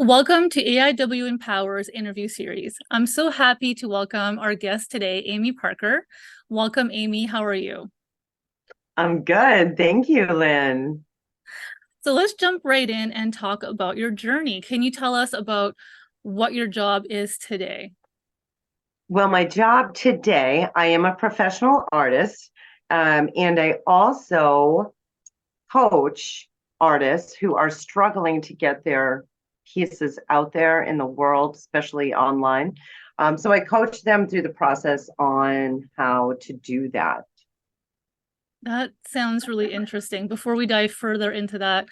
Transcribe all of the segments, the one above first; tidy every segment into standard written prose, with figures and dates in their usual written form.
Welcome to AIW Empower's interview series. I'm so happy to welcome our guest today, Amy Parker. Welcome, Amy. How are you? I'm good. Thank you, Lynn. So let's jump right in and talk about your journey. Can you tell us about what your job is today? Well, my job today, I am a professional artist, and I also coach artists who are struggling to get their pieces out there in the world, especially online. So I coach them through the process on how to do that. That sounds really interesting. Before we dive further into that,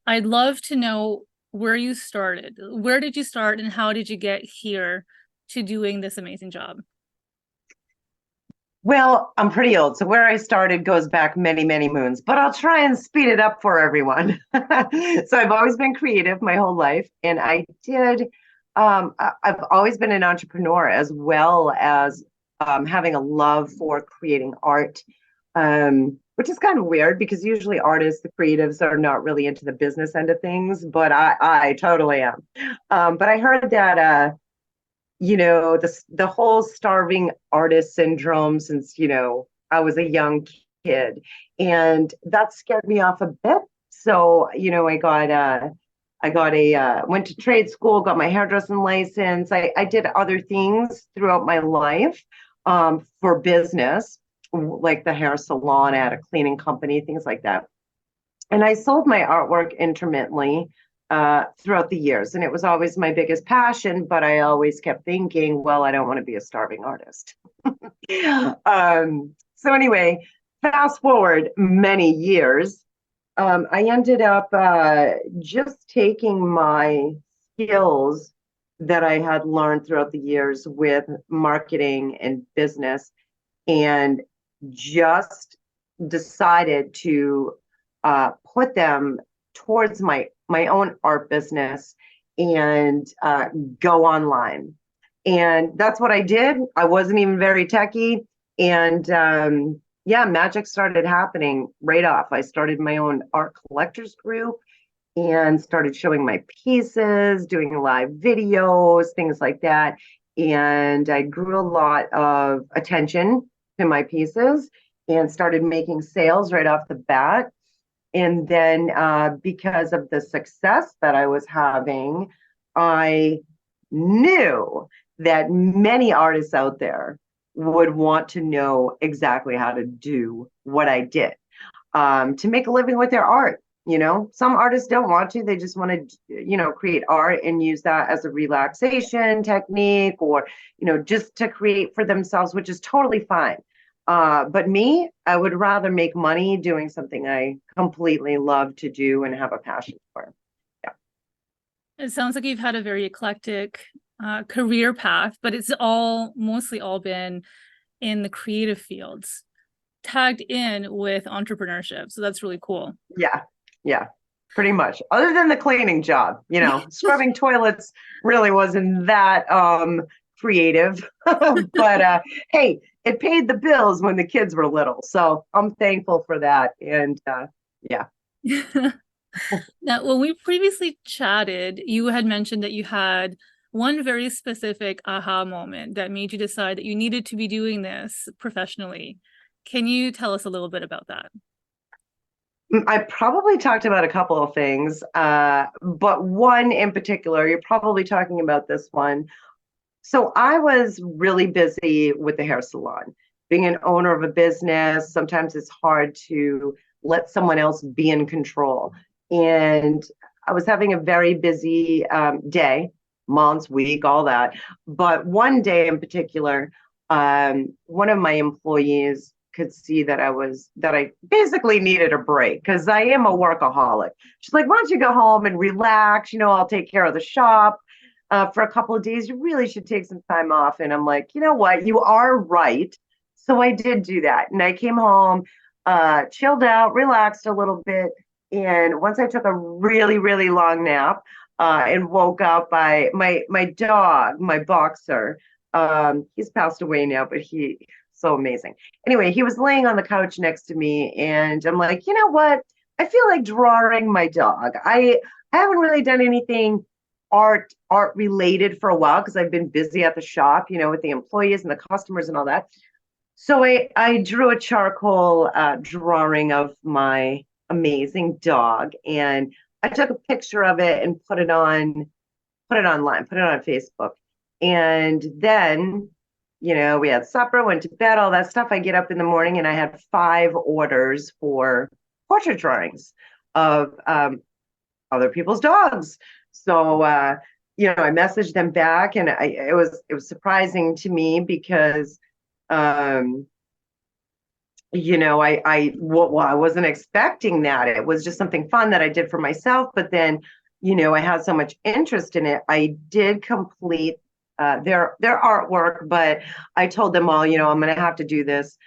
I'd love to know where you started. Where did you start and how did you get here to doing this amazing job? Well, I'm pretty old, so where I started goes back many, many moons, but I'll try and speed it up for everyone. So I've always been creative my whole life, and I've always been an entrepreneur as well as having a love for creating art, which is kind of weird because usually artists, the creatives, are not really into the business end of things, but I totally am. But I heard that the whole starving artist syndrome since I was a young kid, and that scared me off a bit. So I went to trade school, got my hairdressing license. I did other things throughout my life for business, like the hair salon, I had a cleaning company, things like that. And I sold my artwork intermittently throughout the years. And it was always my biggest passion, but I always kept thinking, well, I don't want to be a starving artist. So, anyway, fast forward many years, I ended up just taking my skills that I had learned throughout the years with marketing and business and just decided to put them towards my own art business and go online. And that's what I did. I wasn't even very techy. And yeah, magic started happening right off. I started my own art collectors group and started showing my pieces, doing live videos, things like that. And I grew a lot of attention to my pieces and started making sales right off the bat. And then because of the success that I was having, I knew that many artists out there would want to know exactly how to do what I did to make a living with their art. Some artists don't want to, they just want to, create art and use that as a relaxation technique or, just to create for themselves, which is totally fine. But me, I would rather make money doing something I completely love to do and have a passion for. Yeah. It sounds like you've had a very eclectic career path, but it's all mostly all been in the creative fields, tagged in with entrepreneurship. So that's really cool. Yeah. Yeah. Pretty much. Other than the cleaning job, scrubbing toilets really wasn't that creative. But hey, it paid the bills when the kids were little. So I'm thankful for that. And yeah. Now, when we previously chatted, you had mentioned that you had one very specific aha moment that made you decide that you needed to be doing this professionally. Can you tell us a little bit about that? I probably talked about a couple of things, but one in particular, you're probably talking about this one. So I was really busy with the hair salon. Being an owner of a business, sometimes it's hard to let someone else be in control. And I was having a very busy day, months, week, all that. But one day in particular, one of my employees could see that I basically needed a break because I am a workaholic. She's like, why don't you go home and relax? I'll take care of the shop for a couple of days. You really should take some time off. And I'm like, you know what? You are right. So I did do that. And I came home, chilled out, relaxed a little bit. And once I took a really, really long nap and woke up, my dog, my boxer, he's passed away now, but he so amazing. Anyway, he was laying on the couch next to me, and I'm like, you know what? I feel like drawing my dog. I haven't really done anything art related for a while because I've been busy at the shop, with the employees and the customers and all that. So I drew a charcoal drawing of my amazing dog, and I took a picture of it and put it online, put it on Facebook. And then, we had supper, went to bed, all that stuff. I get up in the morning and I had 5 orders for portrait drawings of other people's dogs. So, I messaged them back, and it was surprising to me because, um, I wasn't expecting that. It was just something fun that I did for myself. But then, I had so much interest in it. I did complete their artwork, but I told them all, I'm going to have to do this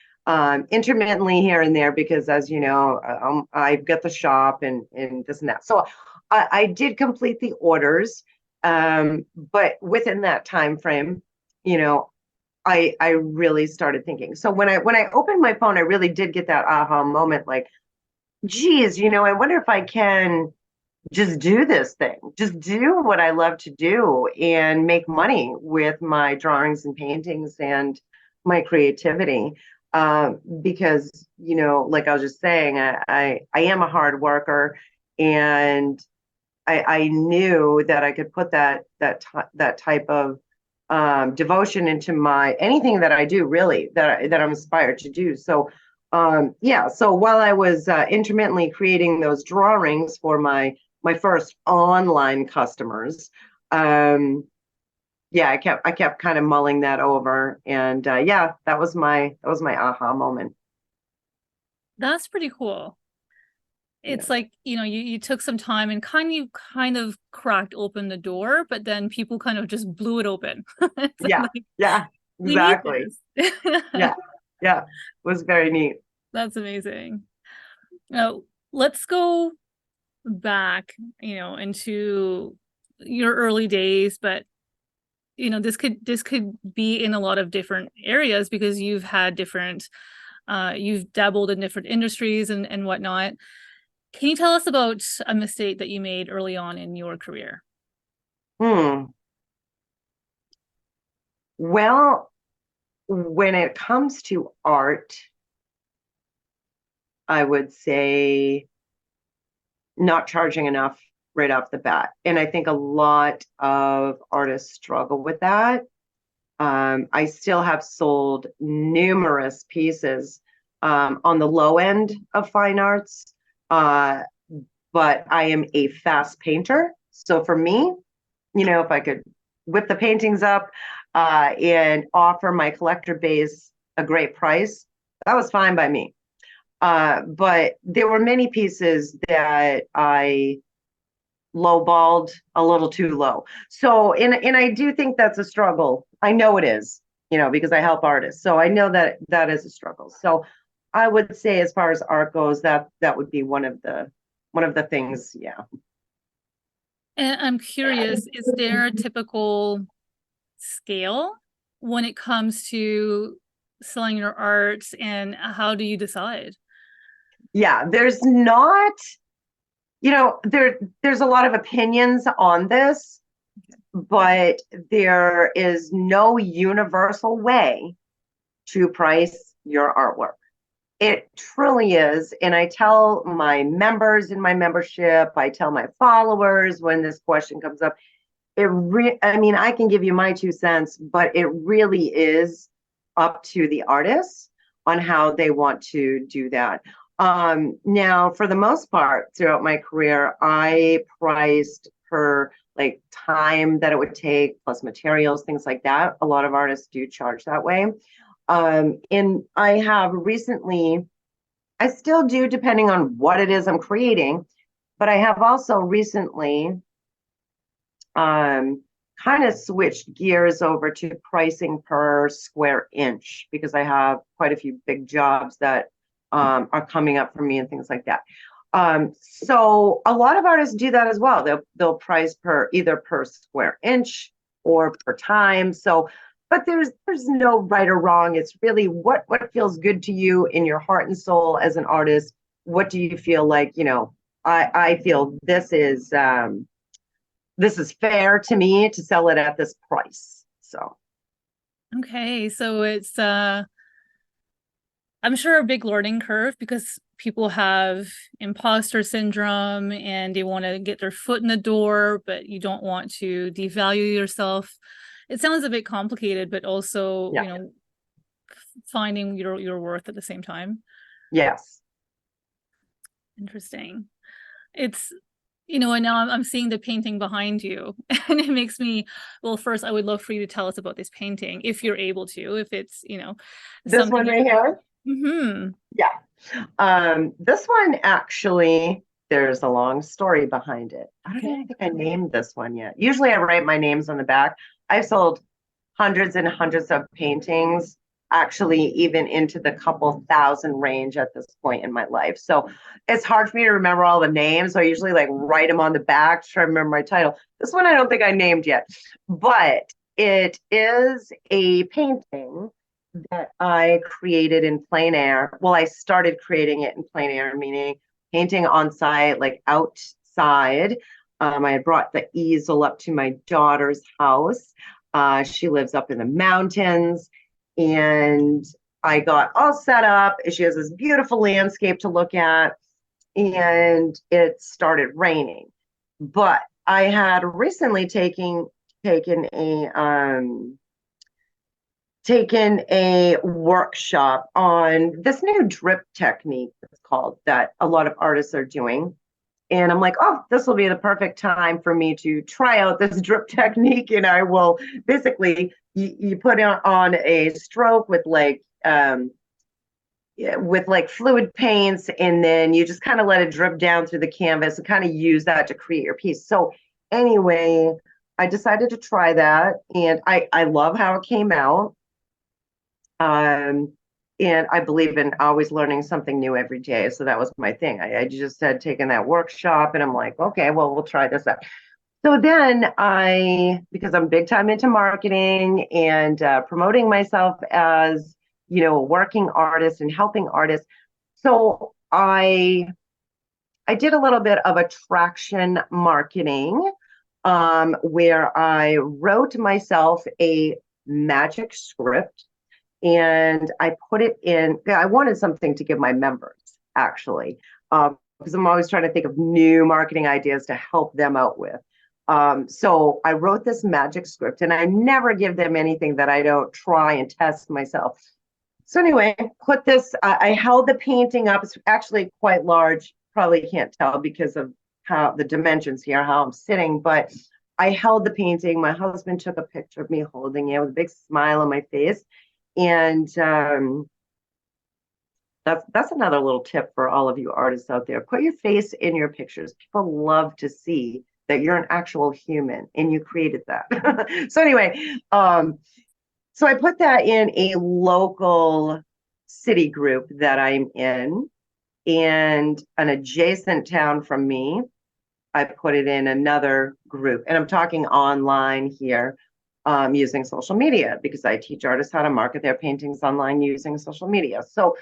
intermittently here and there because, as you know, I've got the shop and this and that. So I did complete the orders, but within that time frame, you know, I really started thinking. So when I opened my phone, I really did get that aha moment, like, geez, I wonder if I can just do this thing, just do what I love to do and make money with my drawings and paintings and my creativity. Because, like I was just saying, I am a hard worker, and I knew that I could put that type of devotion into my anything that I do, really, that I'm inspired to do. So yeah, so while I was intermittently creating those drawings for my first online customers, yeah, I kept kind of mulling that over, and yeah, that was my aha moment. That's pretty cool. Yeah, It's like, you took some time and kind of cracked open the door, but then people kind of just blew it open. It's yeah, like, yeah, we need exactly. this. Yeah, yeah, it was very neat. That's amazing. Now, let's go back, into your early days, but this could be in a lot of different areas because you've dabbled in different industries and whatnot. Can you tell us about a mistake that you made early on in your career? Hmm. Well, when it comes to art, I would say not charging enough right off the bat. And I think a lot of artists struggle with that. I still have sold numerous pieces on the low end of fine arts, uh, but I am a fast painter. So for me, if I could whip the paintings up and offer my collector base a great price, that was fine by me. But there were many pieces that I lowballed a little too low. So, and I do think that's a struggle. I know it is, because I help artists. So I know that that is a struggle. So I would say, as far as art goes, that would be one of the things. Yeah. And I'm curious, is there a typical scale when it comes to selling your art, and how do you decide? Yeah. There's a lot of opinions on this, but there is no universal way to price your artwork. It truly is. And I tell my members in my membership, I tell my followers when this question comes up, I mean, I can give you my 2 cents, but it really is up to the artists on how they want to do that. Now, for the most part, throughout my career, I priced per like time that it would take, plus materials, things like that. A lot of artists do charge that way. And I have recently, I still do, depending on what it is I'm creating, but I have also recently um, kind of switched gears over to pricing per square inch because I have quite a few big jobs that are coming up for me and things like that. So a lot of artists do that as well. They'll price per either per square inch or per time. So, but there's no right or wrong. It's really what feels good to you in your heart and soul as an artist. What do you feel like? I feel this is fair to me to sell it at this price. So Okay, so it's I'm sure a big learning curve because people have imposter syndrome and they want to get their foot in the door, but you don't want to devalue yourself. It sounds a bit complicated, but also, yeah, finding your worth at the same time. yes. Interesting. It's and now I'm seeing the painting behind you, and it makes me, well, first, I would love for you to tell us about this painting, if you're able to, if it's, This something one you, right here. hmm. Yeah. This one actually, there's a long story behind it. I don't even Okay. think I named this one yet. Usually I write my names on the back. I've sold hundreds and hundreds of paintings, actually even into the couple thousand range at this point in my life. So it's hard for me to remember all the names. So I usually like write them on the back to try to remember my title. This one I don't think I named yet, but it is a painting that I created in plein air. Well, I started creating it in plein air, meaning painting on site, like outside. I had brought the easel up to my daughter's house. She lives up in the mountains, and I got all set up. She has this beautiful landscape to look at, and it started raining. But I had recently taken a workshop on this new drip technique, it's called, that a lot of artists are doing. And I'm like, oh, this will be the perfect time for me to try out this drip technique. And I will basically, you put on a stroke with like fluid paints, and then you just kind of let it drip down through the canvas and kind of use that to create your piece. So anyway, I decided to try that, and I love how it came out. Um, and I believe in always learning something new every day. So that was my thing. I just had taken that workshop, and I'm like, okay, well, we'll try this out. So then because I'm big time into marketing and promoting myself as, a working artist and helping artists. So I did a little bit of attraction marketing, where I wrote myself a magic script, and I put it in. I wanted something to give my members, actually, because I'm always trying to think of new marketing ideas to help them out with. So I wrote this magic script, and I never give them anything that I don't try and test myself. So anyway, put this. I held the painting up. It's actually quite large. Probably can't tell because of how the dimensions here, how I'm sitting, but I held the painting. My husband took a picture of me holding it with a big smile on my face. And that's another little tip for all of you artists out there. Put your face in your pictures. People love to see that you're an actual human and you created that. So anyway, so I put that in a local city group that I'm in, and an adjacent town from me, I put it in another group. And I'm talking online here, using social media, because I teach artists how to market their paintings online using social media. So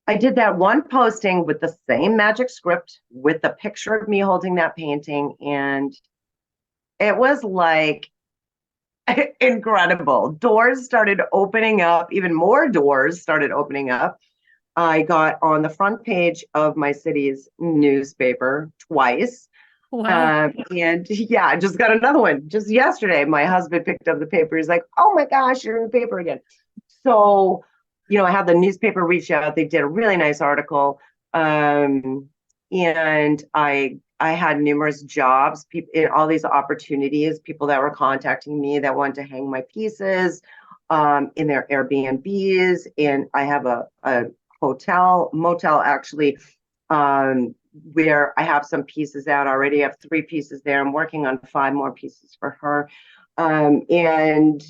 I did that one posting with the same magic script with the picture of me holding that painting. And it was like incredible. Doors started opening up, even more doors started opening up. I got on the front page of my city's newspaper twice. Wow. And yeah, I just got another one just yesterday. My husband picked up the paper. He's like, oh my gosh, you're in the paper again. So, I had the newspaper reach out. They did a really nice article. And I had numerous jobs, people, all these opportunities, people that were contacting me that wanted to hang my pieces in their Airbnbs. And I have a motel actually, where I have some pieces out already. I have 3 pieces there. I'm working on 5 more pieces for her. And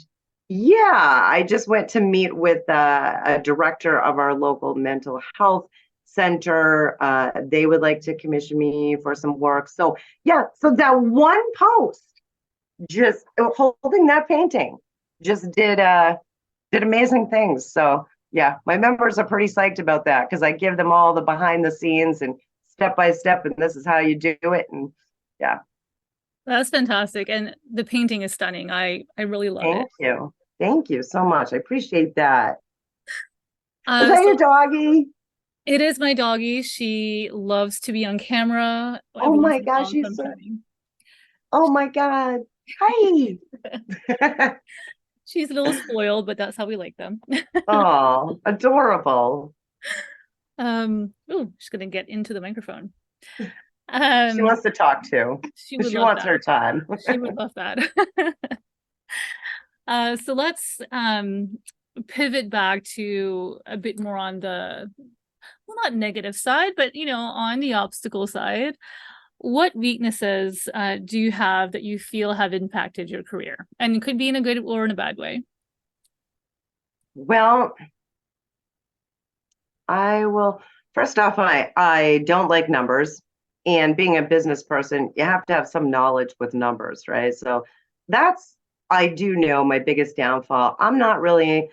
yeah, I just went to meet with a director of our local mental health center. They would like to commission me for some work. So yeah, so that one post, just holding that painting, just did amazing things. So yeah, my members are pretty psyched about that, because I give them all the behind the scenes and step by step, and this is how you do it. And yeah. That's fantastic. And the painting is stunning. I really love it. Thank you. Thank you so much. I appreciate that. Is that your So doggy? it is my doggie. She loves to be on camera Oh every once my in a gosh, while if she's I'm so, chatting. oh my God. Hi. She's a little spoiled, but that's how we like them. Oh, adorable. Oh, she's gonna get into the microphone. She Um, wants to talk too. she would She love wants that. her time. She would love that. So let's pivot back to a bit more on the, well, not negative side, but on the obstacle side. What weaknesses do you have that you feel have impacted your career? And it could be in a good or in a bad way. Well, I will. First off, I don't like numbers. And being a business person, you have to have some knowledge with numbers, right? So that's, I do know my biggest downfall. I'm not really,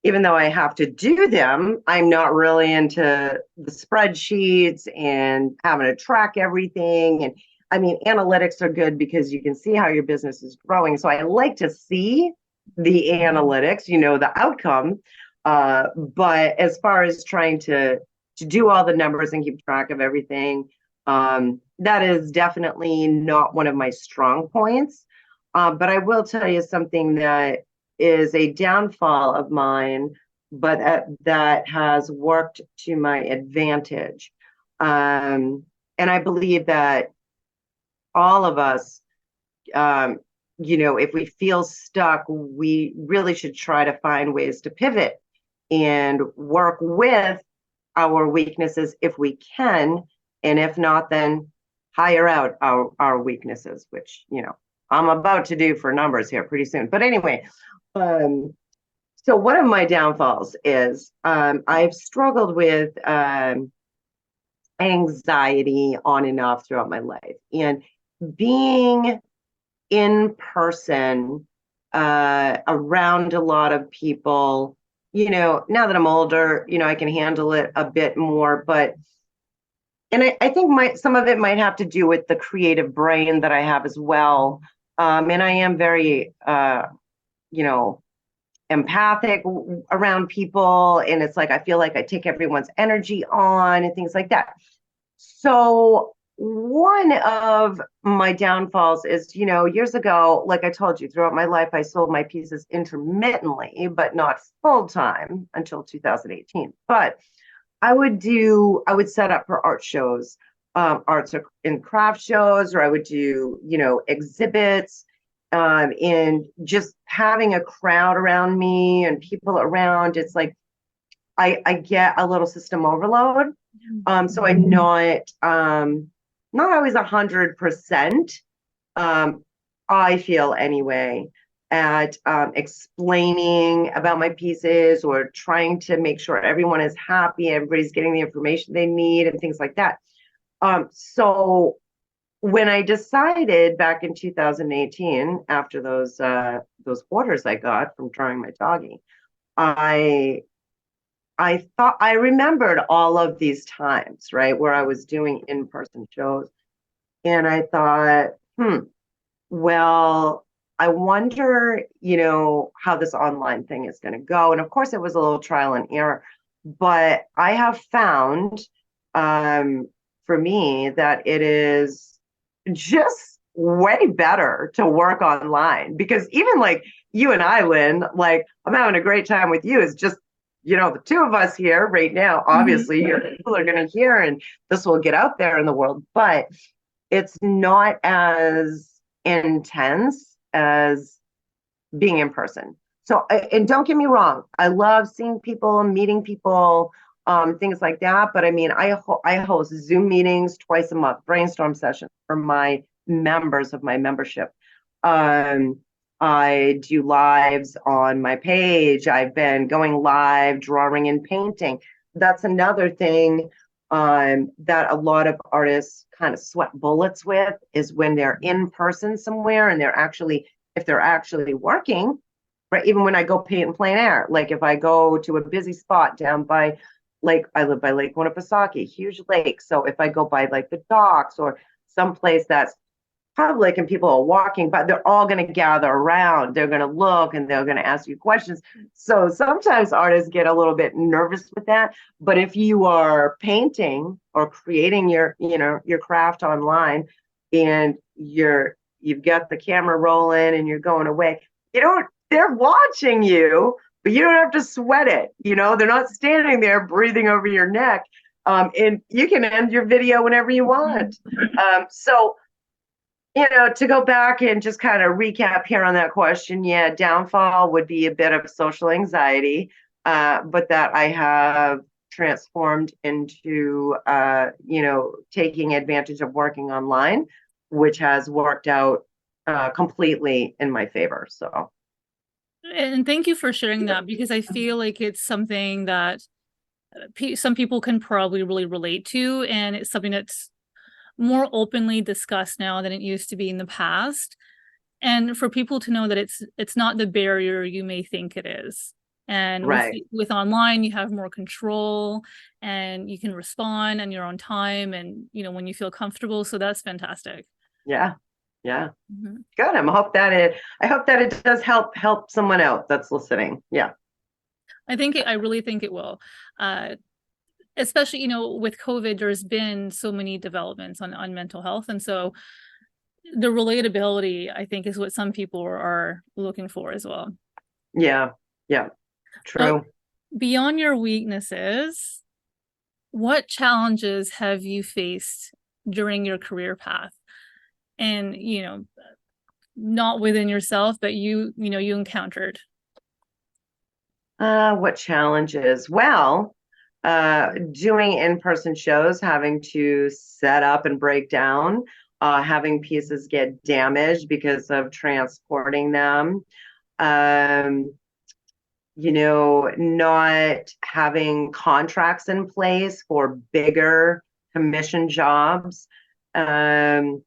even though I have to do them, I'm not really into the spreadsheets and having to track everything. And I mean, analytics are good because you can see how your business is growing. So I like to see the analytics, the outcome. But as far as trying to do all the numbers and keep track of everything, that is definitely not one of my strong points. But I will tell you something that is a downfall of mine, but that has worked to my advantage. And I believe that all of us, um, if we feel stuck, we really should try to find ways to pivot and work with our weaknesses if we can. And if not, then hire out our weaknesses, which, I'm about to do for numbers here pretty soon. But anyway, um, so one of my downfalls is I've struggled with anxiety on and off throughout my life. And being in person around a lot of people, now that I'm older, I can handle it a bit more. But and I think some of it might have to do with the creative brain that I have as well. And I am very you know, empathic around people. And it's like I feel like I take everyone's energy on and things like that. So one of my downfalls is, years ago, like I told you, throughout my life, I sold my pieces intermittently, but not full time until 2018. But I would set up for art shows, arts and craft shows, or I would do, exhibits, and just having a crowd around me and people around. It's like I get a little system overload. So I'm not always 100%. Um, I feel anyway at explaining about my pieces or trying to make sure everyone is happy, everybody's getting the information they need, and things like that. So when I decided back in 2018, after those orders I got from drawing my doggy, I I thought I remembered all of these times, right, where I was doing in-person shows. And I thought, well, I wonder, how this online thing is going to go. And of course, it was a little trial and error, but I have found um, for me that it is just way better to work online because even like you and I, Lynn, like I'm having a great time with you. It's just, the two of us here right now. Mhm. Obviously, your people are going to hear and this will get out there in the world, but it's not as intense as being in person. So, and don't get me wrong, I love seeing people, meeting people, things like that. But I mean, I host Zoom meetings twice a month, brainstorm sessions for my members of my membership. Um, I do lives on my page. I've been going live, drawing and painting. That's another thing that a lot of artists kind of sweat bullets with is when they're in person somewhere and if they're actually working, right? Even when I go paint in plein air, like if I go to a busy spot down by I live by Lake Winnipesaukee, huge lake. So if I go by like the docks or someplace that's public and people are walking, but they're all going to gather around. They're going to look and they're going to ask you questions. So sometimes artists get a little bit nervous with that. But if you are painting or creating your craft online and you've got the camera rolling and you're going away, they're watching you, but you don't have to sweat it. They're not standing there breathing over your neck. And you can end your video whenever you want. So to go back and just kind of recap here on that question, yeah, downfall would be a bit of social anxiety, but that I have transformed into, taking advantage of working online, which has worked out completely in my favor. So, And thank you for sharing that, because I feel like it's something that some people can probably really relate to, and it's something that's more openly discussed now than it used to be in the past. And for people to know that it's not the barrier you may think it is. And right. with online, you have more control and you can respond on your own time and when you feel comfortable. So that's fantastic. Yeah. Yeah. Mhm. Good. I hope that it does help someone out that's listening. Yeah. I really think it will. Especially, with COVID, there's been so many developments on mental health. And so the relatability, I think, is what some people are looking for as well. Yeah. Yeah. So True. beyond your weaknesses, what challenges have you faced during your career path? And, not within yourself, but you encountered. What challenges? Well, doing in-person shows, having to set up and break down, having pieces get damaged because of transporting them. Um, not having contracts in place for bigger commission jobs. Um,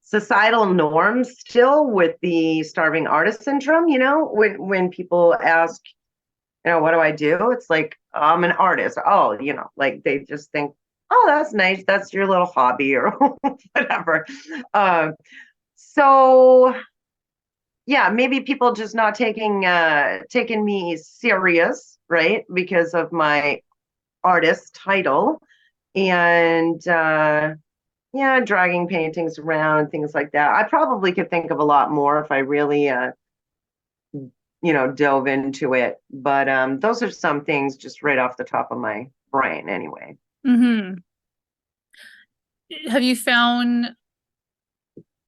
Societal norms still with the starving artist syndrome, when people ask, what do I do? It's like, I'm an artist. Oh, like they just think, oh, that's nice. That's your little hobby or whatever. So yeah, maybe people just not taking me serious, right? Because of my artist title. And yeah, dragging paintings around and things like that. I probably could think of a lot more if I really dove into it. But those are some things just right off the top of my brain anyway. Mm-hmm. Have you found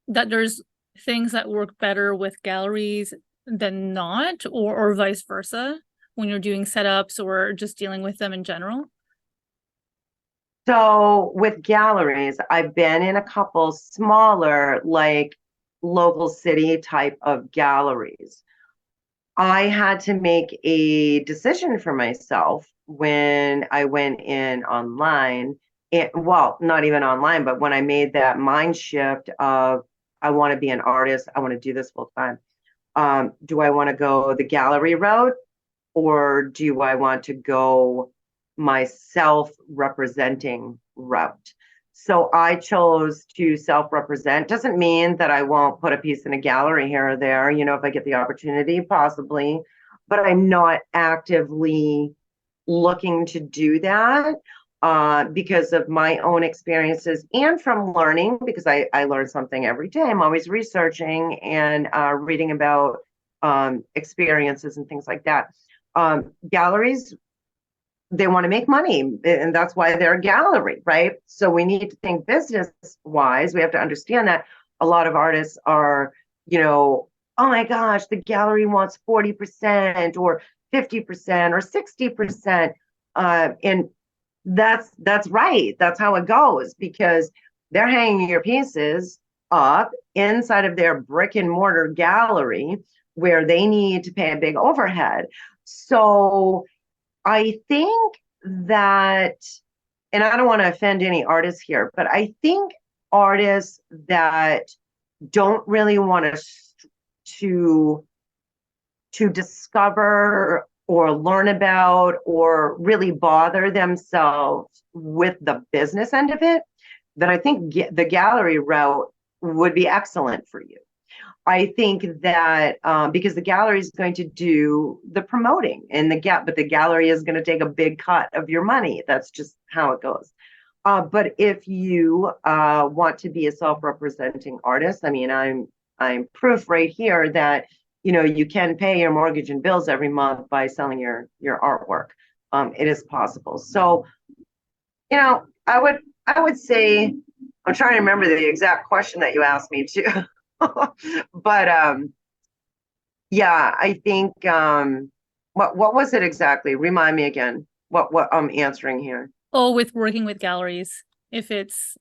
that there's things that work better with galleries than not, or vice versa, when you're doing setups or just dealing with them in general? So with galleries, I've been in a couple smaller, like local city type of galleries. I had to make a decision for myself when I went in online. Well, not even online, but when I made that mind shift of I want to be an artist, I want to do this full time. Do I want to go the gallery route, or do I want to go my self-representing route? So I chose to self-represent. Doesn't mean that I won't put a piece in a gallery here or there, if I get the opportunity, possibly, but I'm not actively looking to do that because of my own experiences and from learning, because I learn something every day. I'm always researching and reading about experiences and things like that. Galleries, they want to make money, and that's why they're a gallery, right? So we need to think business wise. We have to understand that a lot of artists are, oh my gosh, the gallery wants 40% or 50% or 60%. And that's right. That's how it goes, because they're hanging your pieces up inside of their brick and mortar gallery where they need to pay a big overhead. So I think that, and I don't want to offend any artists here, but I think artists that don't really want to discover or learn about or really bother themselves with the business end of it, then I think the gallery route would be excellent for you. I think that because the gallery is going to do the promoting and but the gallery is going to take a big cut of your money. That's just how it goes. But if you want to be a self-representing artist, I mean, I'm proof right here that you can pay your mortgage and bills every month by selling your artwork. It is possible. So, I would say I'm trying to remember the exact question that you asked me too. But yeah, I think what was it exactly? Remind me again. What I'm answering here. Oh, with working with galleries, if it's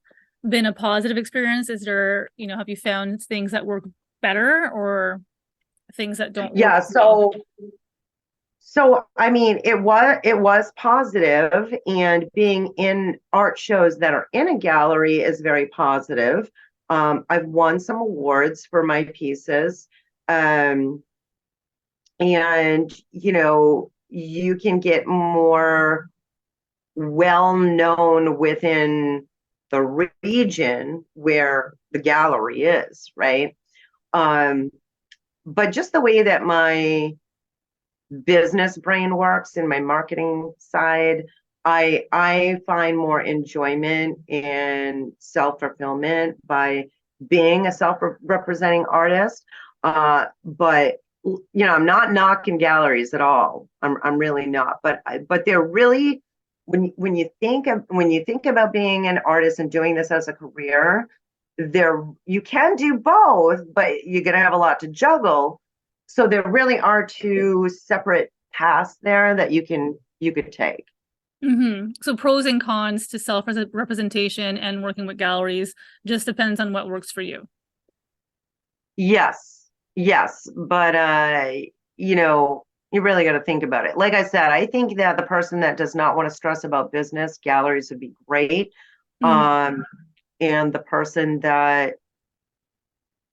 been a positive experience, is there, have you found things that work better or things that don't work Yeah, as well? so I mean it was positive, and being in art shows that are in a gallery is very positive. I've won some awards for my pieces. Um, and you can get more well known within the region where the gallery is, right? Um, but just the way that my business brain works and my marketing side, I find more enjoyment and self-fulfillment by being a self-representing artist. But I'm not knocking galleries at all. I'm really not. But they're really, when you think about being an artist and doing this as a career, there you can do both, but you're gonna have a lot to juggle. So there really are two separate paths there that you could take. So pros and cons to self-representation and working with galleries just depends on what works for you. Yes, yes, but you really got to think about it. Like I said, I think that the person that does not want to stress about business, galleries would be great. Mhm. Um, and the person that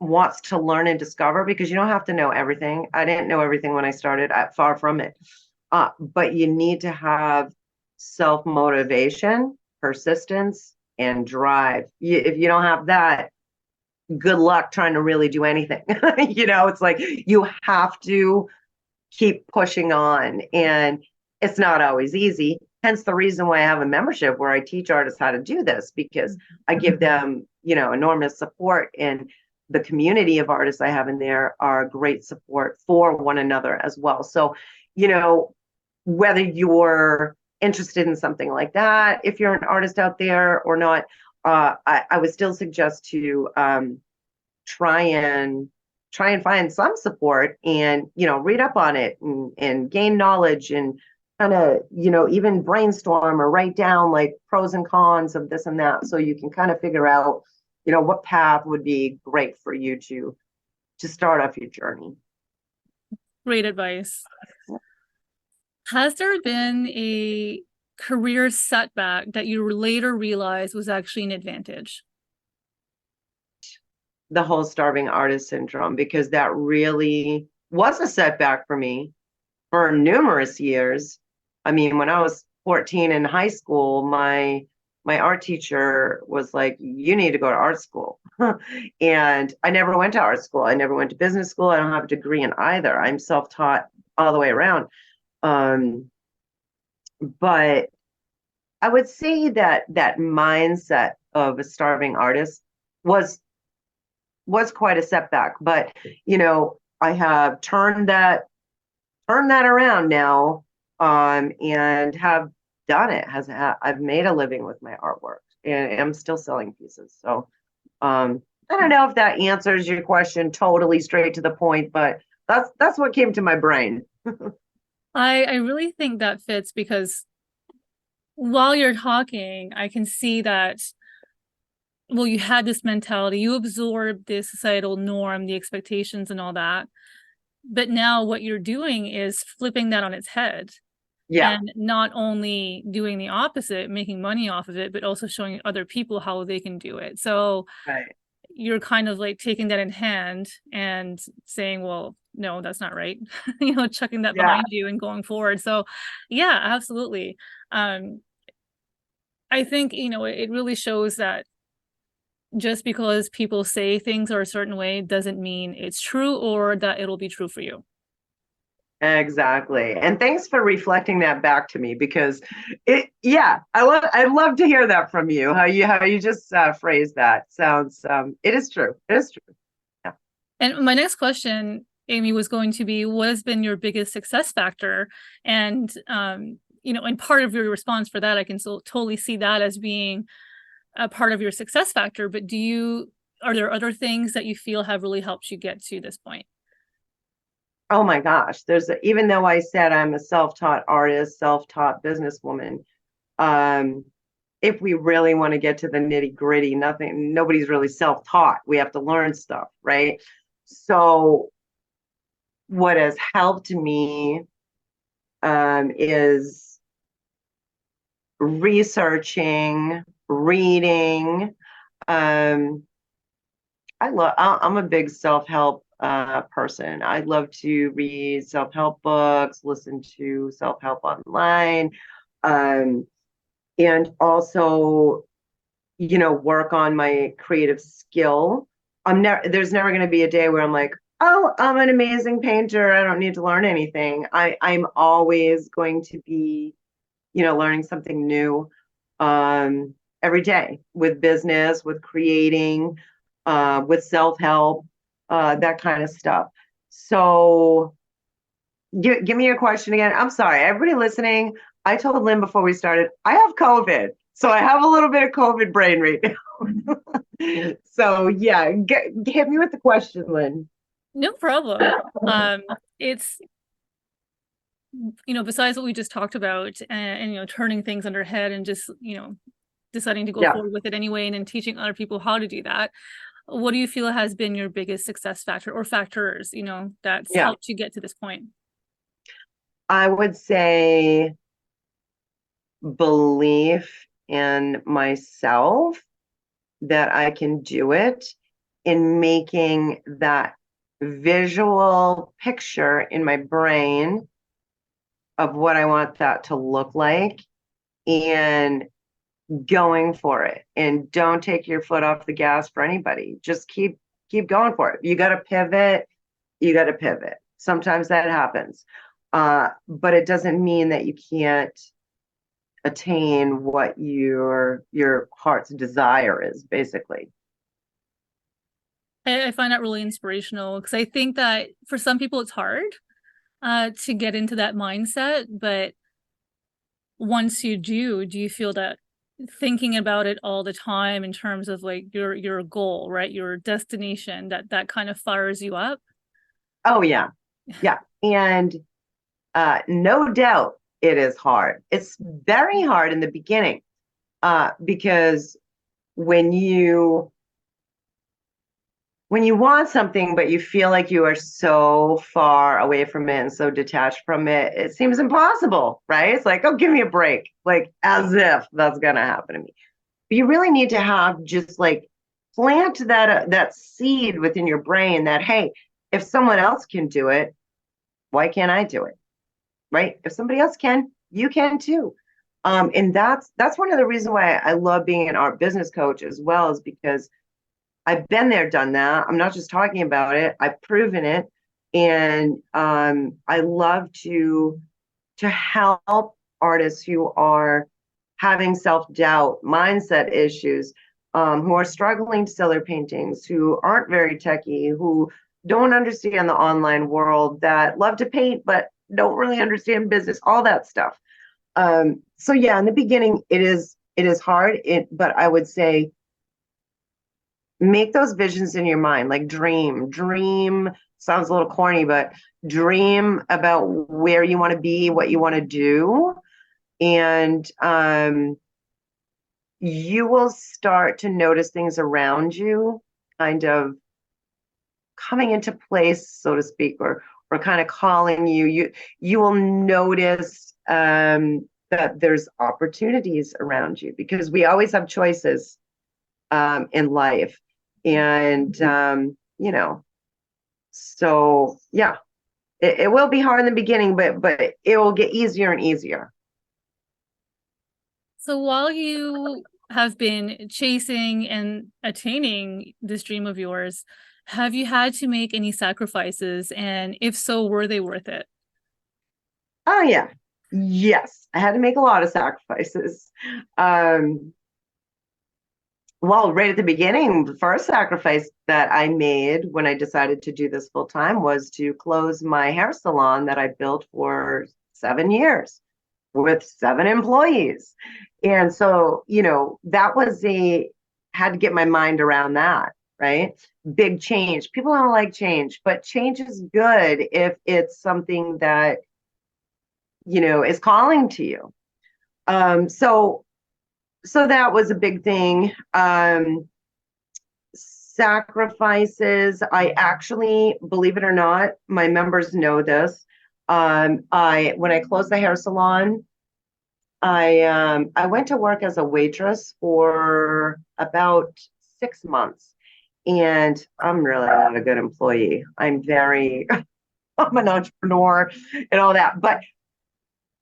wants to learn and discover, because you don't have to know everything. I didn't know everything when I started, far from it. But you need to have self motivation, persistence, and drive. If you don't have that, good luck trying to really do anything. It's like you have to keep pushing on, and it's not always easy. Hence the reason why I have a membership where I teach artists how to do this, because I give them, enormous support, and the community of artists I have in there are great support for one another as well. So, you know, whether you're interested in something like that, if you're an artist out there or not, I would still suggest to try and find some support, and read up on it, and gain knowledge, and kind of even brainstorm or write down like pros and cons of this and that, so you can kind of figure out what path would be great for you to start off your journey. Great advice. Has there been a career setback that you later realized was actually an advantage? The whole starving artist syndrome, because that really was a setback for me for numerous years. I mean, when I was 14 in high school, my art teacher was like, "You need to go to art school." And I never went to art school. I never went to business school. I don't have a degree in either. I'm self-taught all the way around. Um, but I would say that that mindset of a starving artist was quite a setback. But I have turned that around now, and have done it. I've made a living with my artwork, and I'm still selling pieces. So I don't know if that answers your question totally straight to the point, but that's what came to my brain. I really think that fits because while you're talking, I can see that, well, you had this mentality, you absorbed this societal norm, the expectations and all that. But now what you're doing is flipping that on its head Yeah, and not only doing the opposite, making money off of it, but also showing other people how they can do it. So right. you're kind of like taking that in hand and saying, well, no, that's not right. Chucking that Yeah, behind you and going forward. So yeah, absolutely. Um, I think, it really shows that just because people say things are a certain way doesn't mean it's true or that it'll be true for you. Exactly. And thanks for reflecting that back to me because yeah, I'd love to hear that from you. How you just phrased that sounds it is true. It is true. Yeah. And my next question, Amy, was going to be, what has been your biggest success factor? And and part of your response for that, I can so totally see that as being a part of your success factor. But are there other things that you feel have really helped you get to this point? Oh my gosh, even though I said I'm a self-taught artist, self-taught businesswoman, um, if we really want to get to the nitty-gritty, nobody's really self-taught. We have to learn stuff, right? So what has helped me is researching, reading. Um, I'm a big self-help person. I love to read self-help books, listen to self-help online, um, and also, work on my creative skill. There's never going to be a day where I'm like, oh, I'm an amazing painter. I don't need to learn anything. I'm always going to be, learning something new every day with business, with creating, with self-help, that kind of stuff. So give me your question again. I'm sorry, everybody listening. I told Lynn before we started, I have COVID. So I have a little bit of COVID brain right now. So yeah, hit me with the question, Lynn. No problem. Um, it's besides what we just talked about and turning things on their head and just, deciding to go Yeah, forward with it anyway and then teaching other people how to do that. What do you feel has been your biggest success factor or factors, that's yeah. helped you get to this point? I would say belief in myself that I can do it, in making that visual picture in my brain of what I want that to look like and going for it. And don't take your foot off the gas for anybody. Just keep going for it. You got to pivot. You got to pivot. Sometimes that happens. But it doesn't mean that you can't attain what your heart's desire is, basically. I find that really inspirational because I think that for some people it's hard to get into that mindset, but once you do you feel that thinking about it all the time in terms of like your goal, right? Your destination, that kind of fires you up. Oh yeah. Yeah. And no doubt it is hard. It's very hard in the beginning, because when you when you want something but you feel like you are so far away from it and so detached from it, it seems impossible, right? It's like, oh, give me a break, like as if that's gonna happen to me. But you really need to have just like plant that seed within your brain that, hey, if someone else can do it, why can't I do it? Right? If somebody else can, you can too. And that's one of the reasons why I love being an art business coach as well, is because I've been there, done that. I'm not just talking about it. I've proven it, and I love to help artists who are having self-doubt, mindset issues, who are struggling to sell their paintings, who aren't very techy, who don't understand the online world, that love to paint but don't really understand business, all that stuff. So yeah, in the beginning, it is hard. But I would say make those visions in your mind, like dream sounds a little corny, but dream about where you want to be, what you want to do, and you will start to notice things around you kind of coming into place, so to speak, or kind of calling you. You will notice that there's opportunities around you, because we always have choices in life. And so yeah, it will be hard in the beginning, but it will get easier and easier. So while you have been chasing and attaining this dream of yours, have you had to make any sacrifices? And if so, were they worth it? Oh yeah. Yes, I had to make a lot of sacrifices. Um, well, right at the beginning, the first sacrifice that I made when I decided to do this full time was to close my hair salon that I built for 7 years with 7 employees. And so, that was had to get my mind around that, right? Big change. People don't like change, but change is good if it's something that, is calling to you. So that was a big thing. Sacrifices. I actually, believe it or not, my members know this. I when I closed the hair salon, I went to work as a waitress for about 6 months, and I'm really not a good employee. I'm very I'm an entrepreneur and all that, but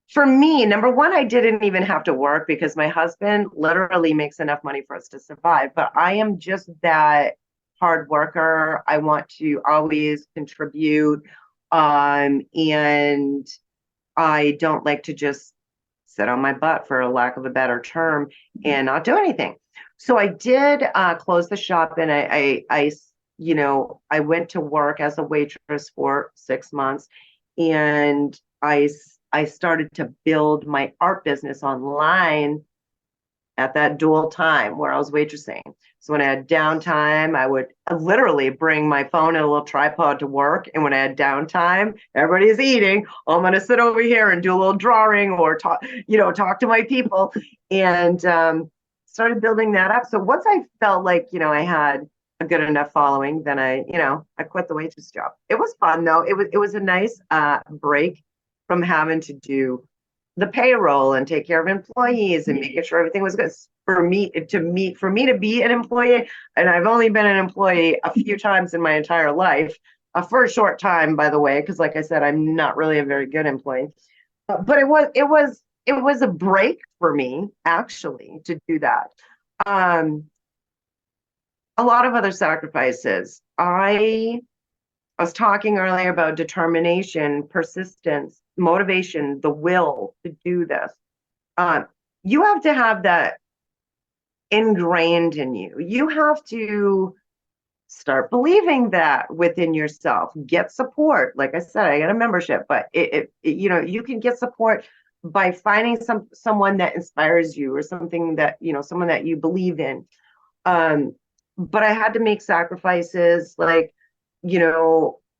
for me, number one, I didn't even have to work because my husband literally makes enough money for us to survive. But I am just that hard worker. I want to always contribute. And I don't like to just sit on my butt, for a lack of a better term, and not do anything. So I did close the shop, and I went to work as a waitress for 6 months, and I started to build my art business online at that dual time where I was waitressing. So when I had downtime, I would literally bring my phone and a little tripod to work. And when I had downtime, everybody's eating. I'm going to sit over here and do a little drawing or talk to my people, and started building that up. So once I felt like, I had a good enough following, then I quit the waitress job. It was fun though. It was a nice break from having to do the payroll and take care of employees and making sure everything was good for me to be an employee. And I've only been an employee a few times in my entire life, for a short time, by the way, because like I said, I'm not really a very good employee. But it was a break for me actually to do that. Um, a lot of other sacrifices. I was talking earlier about determination, persistence, motivation, the will to do this. Um, you have to have that ingrained in you. You have to start believing that within yourself. Get support. Like I said, I got a membership, but you can get support by finding someone that inspires you, or something that, someone that you believe in. Um, but I had to make sacrifices, like,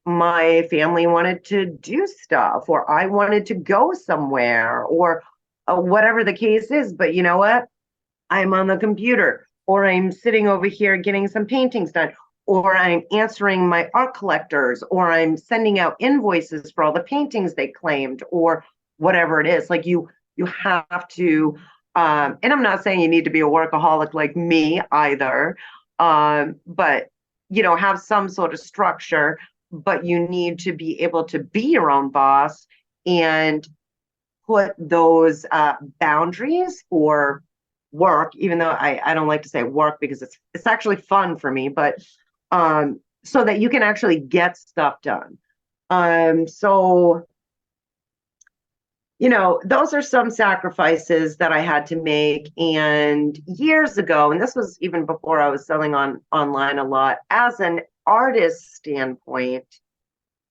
my family wanted to do stuff, or I wanted to go somewhere, or whatever the case is. But you know what? I'm on the computer, or I'm sitting over here getting some paintings done, or I'm answering my art collectors, or I'm sending out invoices for all the paintings they claimed, or whatever it is. Like you have to, and I'm not saying you need to be a workaholic like me either, but have some sort of structure. But you need to be able to be your own boss and put those boundaries for work, even though I don't like to say work because it's actually fun for me, but so that you can actually get stuff done. So those are some sacrifices that I had to make. And years ago, and this was even before I was selling online a lot, as an artist standpoint,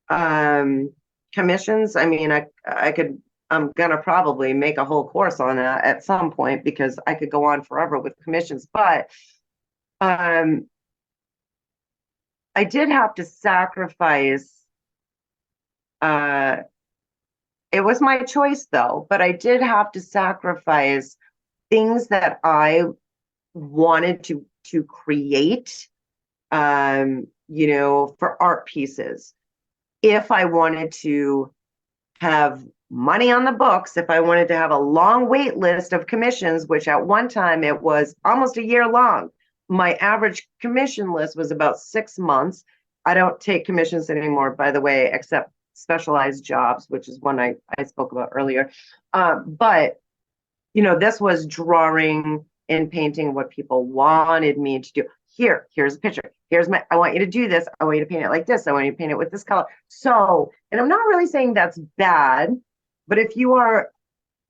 um, commissions. I mean, I'm gonna probably make a whole course on that at some point because I could go on forever with commissions. But um, I did have to sacrifice. Uh, it was my choice though, but I did have to sacrifice things that I wanted to create, for art pieces. If I wanted to have money on the books, if I wanted to have a long wait list of commissions, which at one time it was almost a year long. My average commission list was about 6 months. I don't take commissions anymore, by the way, except specialized jobs, which is one I spoke about earlier. But this was drawing and painting what people wanted me to do. Here's a picture. I want you to do this. I want you to paint it like this. I want you to paint it with this color. So, and I'm not really saying that's bad, but if you are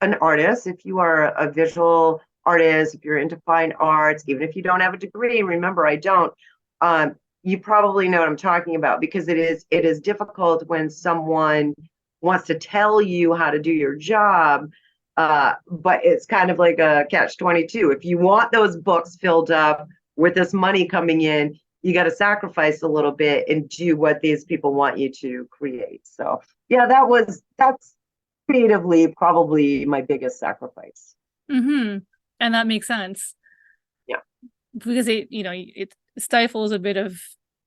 an artist, if you are a visual artist, if you're into fine arts, even if you don't have a degree, remember I don't, you probably know what I'm talking about, because it is difficult when someone wants to tell you how to do your job, but it's kind of like a catch-22. If you want those books filled up with this money coming in, you got to sacrifice a little bit and do what these people want you to create. So yeah, that's creatively probably my biggest sacrifice. Mm-hmm. And that makes sense Yeah, because it stifles a bit of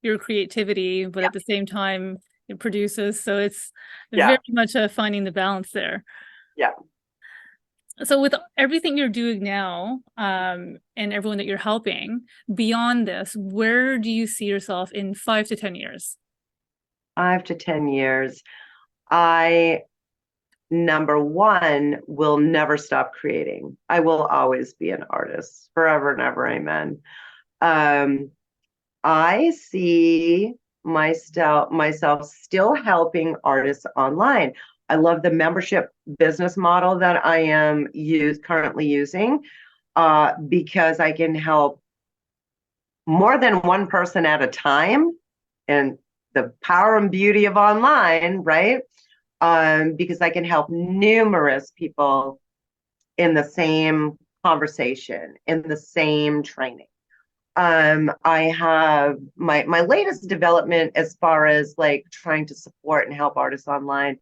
your creativity, but yeah, at the same time it produces. So it's yeah, very much a finding the balance there. yeah. So with everything you're doing now, and everyone that you're helping, beyond this, where do you see yourself in 5 to 10 years? 5 to 10 years. I, number one, will never stop creating. I will always be an artist forever and ever. Amen. Um, I see myself still helping artists online. I love the membership business model that I am currently using, because I can help more than one person at a time, and the power and beauty of online, right? Because I can help numerous people in the same conversation, in the same training. I have my latest development as far as like trying to support and help artists online,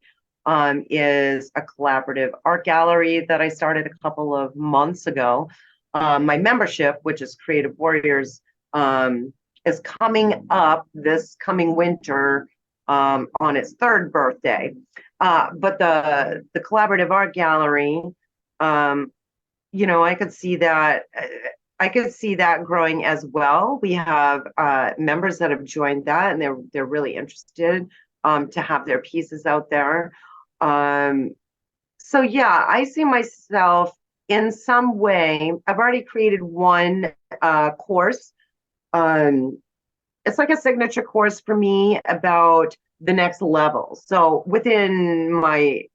is a collaborative art gallery that I started a couple of months ago. My membership, which is Creative Warriors, is coming up this coming winter, on its third birthday. But the collaborative art gallery, um, I could see that. I could see that growing as well. We have members that have joined that, and they're really interested, to have their pieces out there. Um, so yeah, I see myself in some way. I've already created one course. Um, it's like a signature course for me about the next level. So within my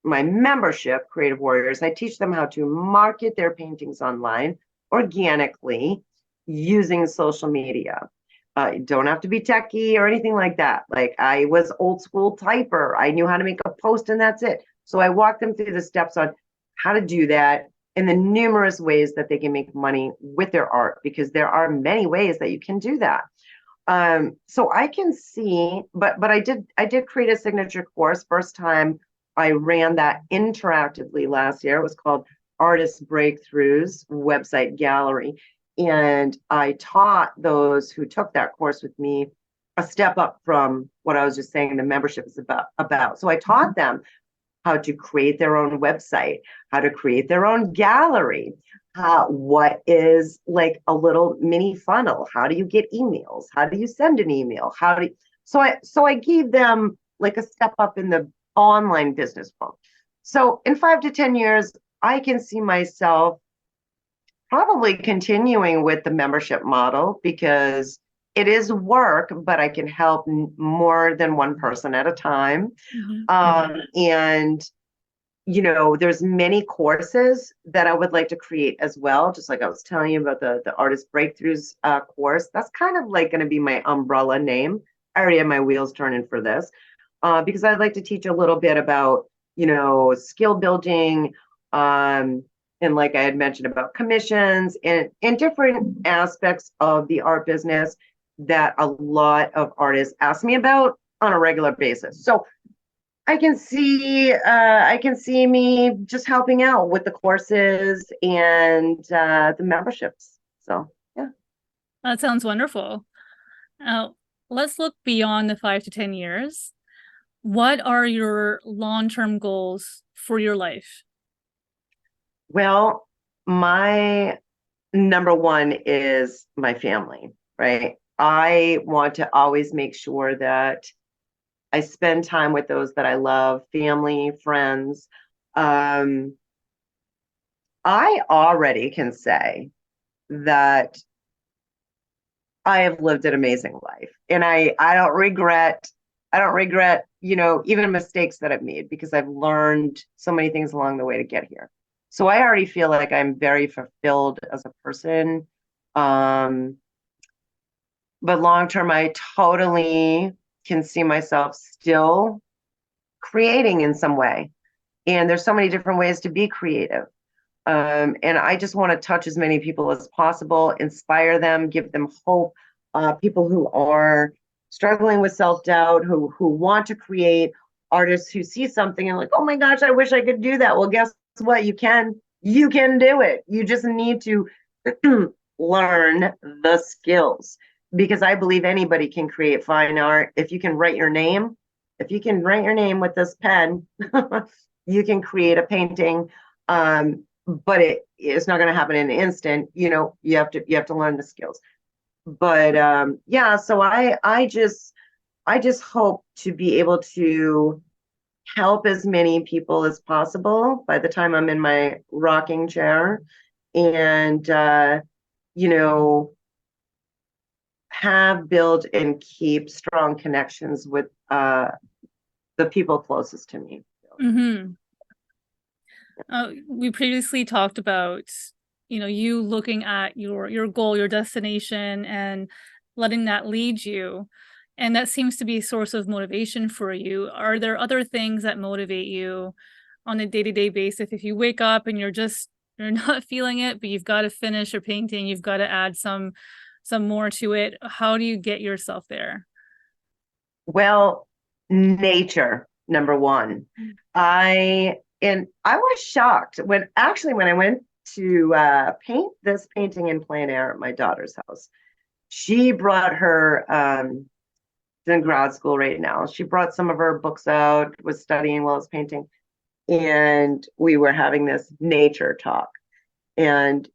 membership, Creative Warriors, I teach them how to market their paintings online organically using social media. You don't have to be techie or anything like that. Like, I was old school typer. I knew how to make a post and that's it. So I walked them through the steps on how to do that and the numerous ways that they can make money with their art, because there are many ways that you can do that. So I can see, but I did create a signature course. First time I ran that interactively last year. It was called Artist Breakthroughs Website Gallery. And I taught those who took that course with me a step up from what I was just saying the membership is about. So I taught them how to create their own website, how to create their own gallery, what is like a little mini funnel, how do you get emails, how do you send an email, so I gave them like a step up in the online business world. So in 5 to 10 years, I can see myself probably continuing with the membership model, because it is work, but I can help more than one person at a time. Mm-hmm. And there's many courses that I would like to create as well. Just like I was telling you about the Artist Breakthroughs course. That's kind of like going to be my umbrella name. I already have my wheels turning for this, because I'd like to teach a little bit about, skill building, and like I had mentioned about commissions and different aspects of the art business that a lot of artists ask me about on a regular basis. So I can see me just helping out with the courses and the memberships. So yeah. That sounds wonderful. Now, let's look beyond the 5 to 10 years. What are your long-term goals for your life? Well, my number one is my family, right? I want to always make sure that I spend time with those that I love, family, friends. Um, I already can say that I have lived an amazing life. And I don't regret, even mistakes that I've made because I've learned so many things along the way to get here. So I already feel like I'm very fulfilled as a person. Um, but long term, I totally can see myself still creating in some way. And there's so many different ways to be creative. And I just want to touch as many people as possible, inspire them, give them hope. People who are struggling with self-doubt, who want to create, artists who see something and like, oh my gosh, I wish I could do that. Well, guess what? You can do it. You just need to learn the skills because I believe anybody can create fine art. If you can write your name with this pen, you can create a painting. But it's not going to happen in an instant. You have to learn the skills. But yeah, so I just hope to be able to help as many people as possible by the time I'm in my rocking chair, and you know have, build, and keep strong connections with the people closest to me. Mm-hmm. We previously talked about, you looking at your goal, your destination, and letting that lead you. And that seems to be a source of motivation for you. Are there other things that motivate you on a day-to-day basis? If you wake up and you're not feeling it, but you've got to finish your painting, you've got to add some more to it. How do you get yourself there? Well, nature, number one. I was shocked when I went to paint this painting in plein air at my daughter's house. She brought her she's in grad school right now. She brought some of her books out, was studying while I was painting, and we were having this nature talk. And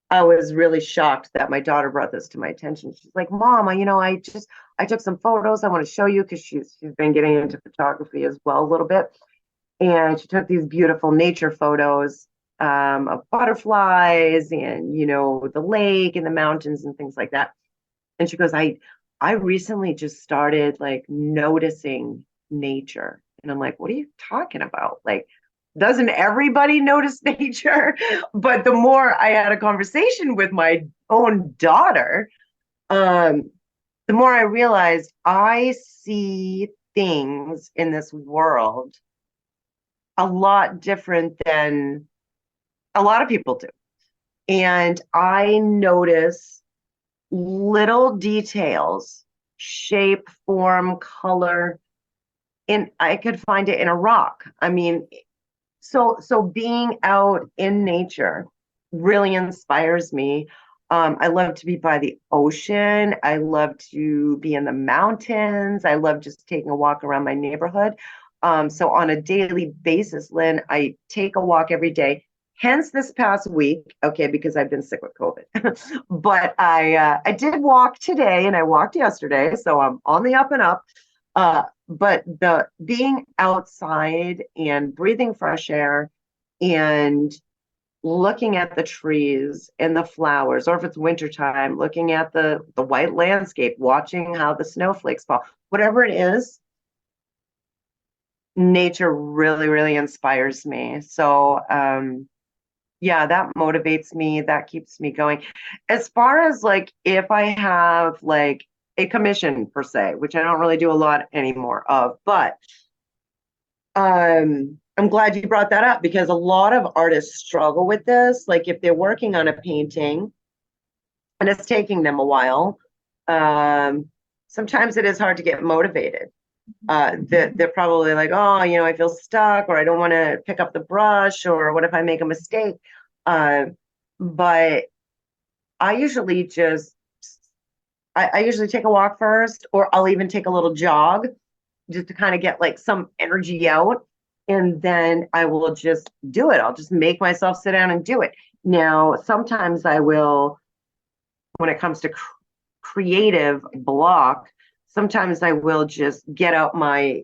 I was really shocked that my daughter brought this to my attention. She's like, "Mom, I took some photos. I want to show you because she's been getting into photography as well a little bit, and she took these beautiful nature photos of butterflies and the lake and the mountains and things like that." And she goes, I recently just started like noticing nature. And I'm like, what are you talking about? Like, doesn't everybody notice nature? But the more I had a conversation with my own daughter, um, the more I realized I see things in this world a lot different than a lot of people do. And I notice little details, shape, form, color, and I could find it in a rock. I mean, so being out in nature really inspires me. I love to be by the ocean. I love to be in the mountains. I love just taking a walk around my neighborhood. So on a daily basis, Lynn, I take a walk every day. Hence this past week, okay, because I've been sick with COVID. But I did walk today and I walked yesterday, so I'm on the up and up. But the being outside and breathing fresh air and looking at the trees and the flowers, or if it's wintertime, looking at the white landscape, watching how the snowflakes fall, whatever it is, nature really, really inspires me. So yeah, that motivates me, that keeps me going. As far as like if I have like a commission per se, which I don't really do a lot anymore of, but I'm glad you brought that up because a lot of artists struggle with this. Like if they're working on a painting and it's taking them a while, um, sometimes it is hard to get motivated. They're probably like, oh, I feel stuck, or I don't want to pick up the brush, or what if I make a mistake? Uh, but I usually just, I usually take a walk first, or I'll even take a little jog just to kind of get like some energy out. And then I will just do it. I'll just make myself sit down and do it. Now, sometimes I will, when it comes to creative block, sometimes I will just get out my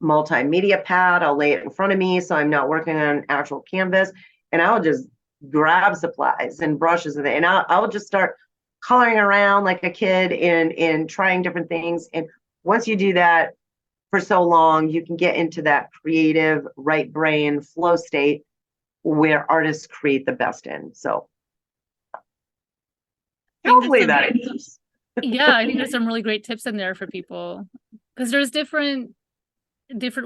multimedia pad. I'll lay it in front of me so I'm not working on an actual canvas, and I'll just grab supplies and brushes and I'll just start coloring around like a kid and trying different things. And once you do that for so long, you can get into that creative right brain flow state where artists create the best in. So I think there's hopefully some, that answers. yeah, I think there's some really great tips in there for people because there's different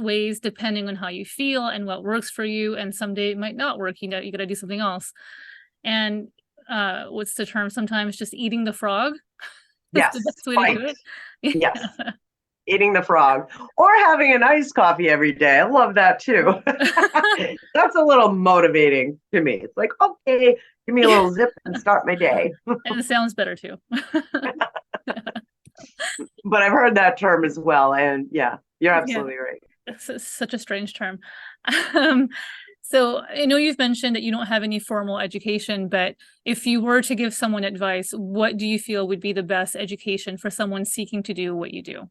ways depending on how you feel and what works for you, and someday it might not work. You know, you got to do something else. And what's the term? Sometimes just eating the frog is the Yes, best way to do right. it. Yes. Yeah. Eating the frog or having an iced coffee every day. I love that too. That's a little motivating to me. It's like, okay, give me a little zip and start my day. And it sounds better too. But I've heard that term as well. And yeah, you're Yeah, absolutely right. it's such a strange term. Um, so I know you've mentioned that you don't have any formal education, but if you were to give someone advice, what do you feel would be the best education for someone seeking to do what you do?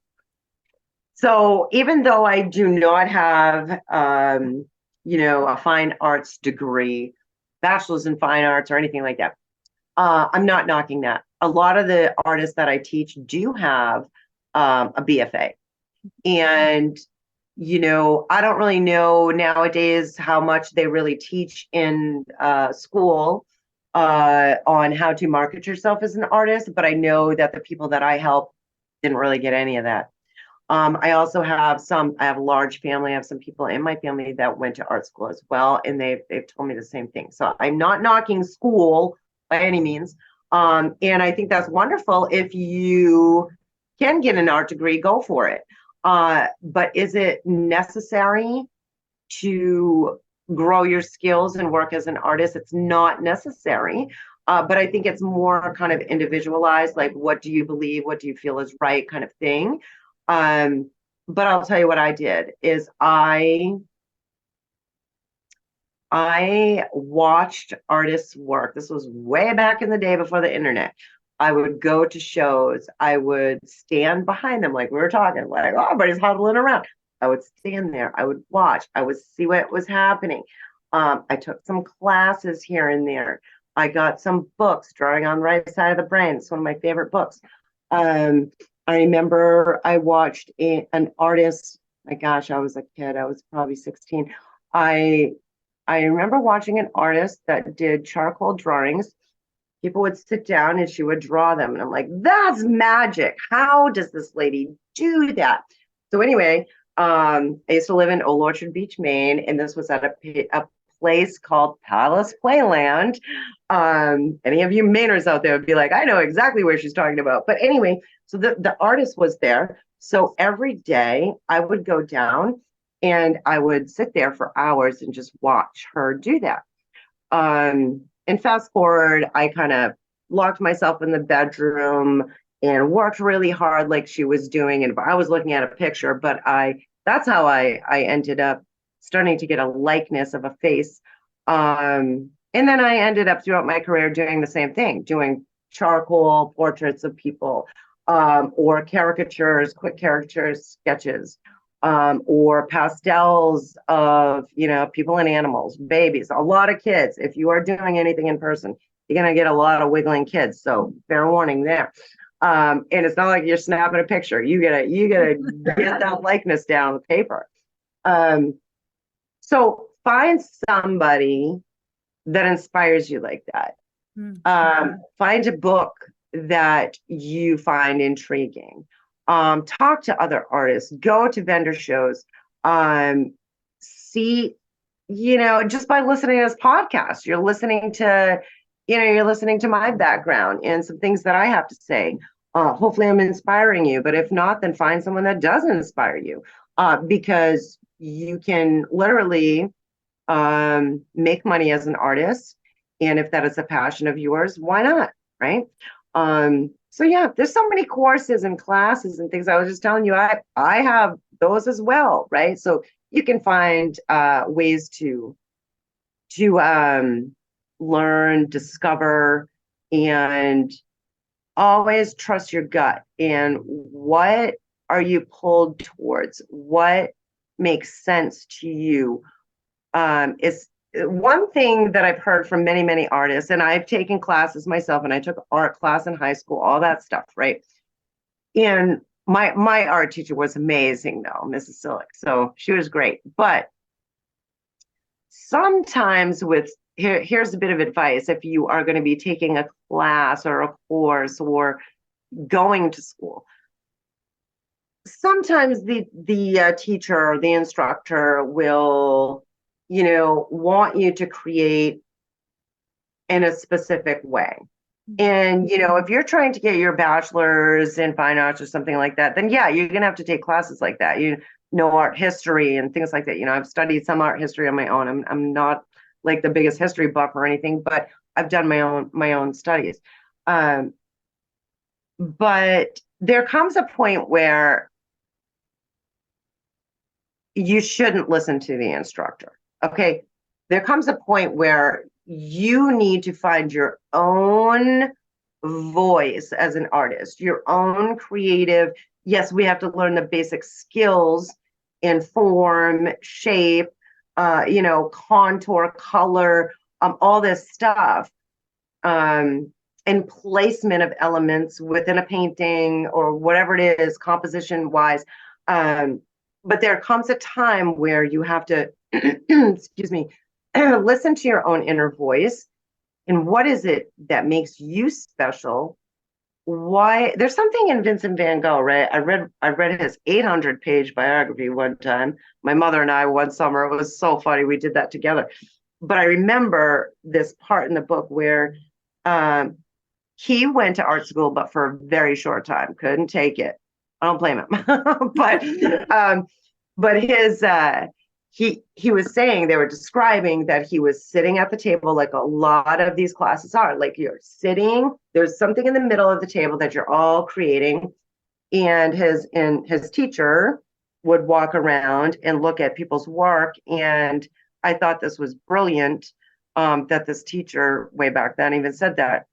So even though I do not have, a fine arts degree, bachelor's in fine arts or anything like that, I'm not knocking that. A lot of the artists that I teach do have a BFA. And, I don't really know nowadays how much they really teach in school on how to market yourself as an artist, but I know that the people that I help didn't really get any of that. I also have I have a large family. I have some people in my family that went to art school as well, and they've told me the same thing. So I'm not knocking school by any means. And I think that's wonderful. If you can get an art degree, go for it. But is it necessary to grow your skills and work as an artist? It's not necessary. But I think it's more kind of individualized, like what do you believe, what do you feel is right kind of thing. Um, but I'll tell you what I did is I watched artists work. This was way back in the day before the internet. I would go to shows. I would stand behind them, like we were talking, like, oh, everybody's huddling around. I would stand there. I would watch. I would see what was happening. I took some classes here and there. I got some books, Drawing on the Right Side of the Brain. It's one of my favorite books. Um, I remember I watched an artist. My gosh, I was a kid. I was probably 16. I I remember watching an artist that did charcoal drawings. People would sit down and she would draw them. And I'm like, that's magic. How does this lady do that? So, anyway, I used to live in Old Orchard Beach, Maine, and this was at a place called Palace Playland. Any of you Mainers out there would be like, I know exactly where she's talking about. But anyway, so the artist was there. So every day I would go down and I would sit there for hours and just watch her do that. And fast forward, I kind of locked myself in the bedroom and worked really hard like she was doing. And I was looking at a picture, but that's how I ended up starting to get a likeness of a face. And then I ended up throughout my career doing the same thing, doing charcoal portraits of people, or caricatures, quick caricatures, sketches, or pastels of, people and animals, babies, a lot of kids. If you are doing anything in person, you're going to get a lot of wiggling kids. So fair warning there. And it's not like you're snapping a picture. You gotta get that likeness down on the paper. So find somebody that inspires you like that. Find a book that you find intriguing. Talk to other artists, go to vendor shows, see, just by listening to this podcast, you're listening to my background and some things that I have to say. Hopefully I'm inspiring you, but if not, then find someone that does inspire you, because you can literally make money as an artist. And if that is a passion of yours, why not? Right. So yeah, there's so many courses and classes and things. I was just telling you, I have those as well, right? So you can find ways to learn, discover, and always trust your gut. And what are you pulled towards? What makes sense to you? one thing that I've heard from many, many artists, and I've taken classes myself, and I took art class in high school, all that stuff, right? And my art teacher was amazing, though, Mrs. Sillick. So she was great. But sometimes here's a bit of advice if you are going to be taking a class or a course or going to school. Sometimes the teacher or the instructor will, want you to create in a specific way. And, if you're trying to get your bachelor's in fine arts or something like that, then yeah, you're going to have to take classes like that. Art history and things like that. I've studied some art history on my own. I'm not like the biggest history buff or anything, but I've done my own studies. But there comes a point where you shouldn't listen to the instructor. Okay. There comes a point where you need to find your own voice as an artist, your own creative. Yes, we have to learn the basic skills in form, shape, contour, color, all this stuff, and placement of elements within a painting or whatever it is, composition wise. But there comes a time where you have to, excuse me, listen to your own inner voice. And what is it that makes you special? Why? There's something in Vincent van Gogh, right? I read his 800-page biography one time. My mother and I one summer. It was so funny. We did that together. But I remember this part in the book where um, he went to art school, but for a very short time, couldn't take it. I don't blame him. But his he was saying, they were describing that he was sitting at the table like a lot of these classes are. Like, you're sitting, there's something in the middle of the table that you're all creating, and his teacher would walk around and look at people's work. And I thought this was brilliant, that this teacher way back then even said that.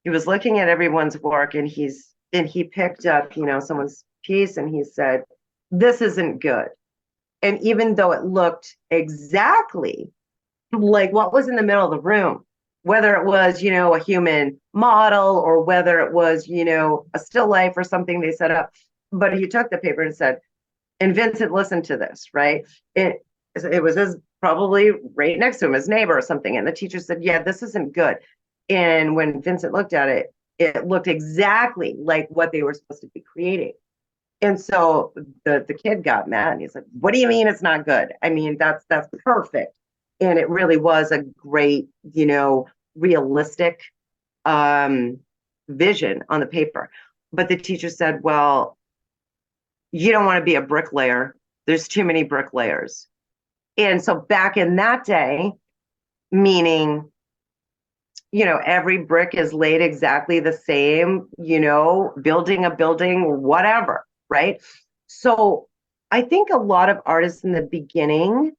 He was looking at everyone's work, and he picked up, someone's piece, and he said, "This isn't good." And even though it looked exactly like what was in the middle of the room, whether it was, a human model or whether it was, a still life or something they set up, but he took the paper and said, and Vincent listened to this, right? It was his, probably right next to him, his neighbor or something. And the teacher said, "Yeah, this isn't good." And when Vincent looked at it, it looked exactly like what they were supposed to be creating. And so the kid got mad, and he's like, "What do you mean it's not good? I mean, that's perfect." And it really was a great, realistic vision on the paper. But the teacher said, "Well, you don't want to be a bricklayer. There's too many bricklayers." And so back in that day, meaning, every brick is laid exactly the same, building a building, whatever, right? So I think a lot of artists in the beginning,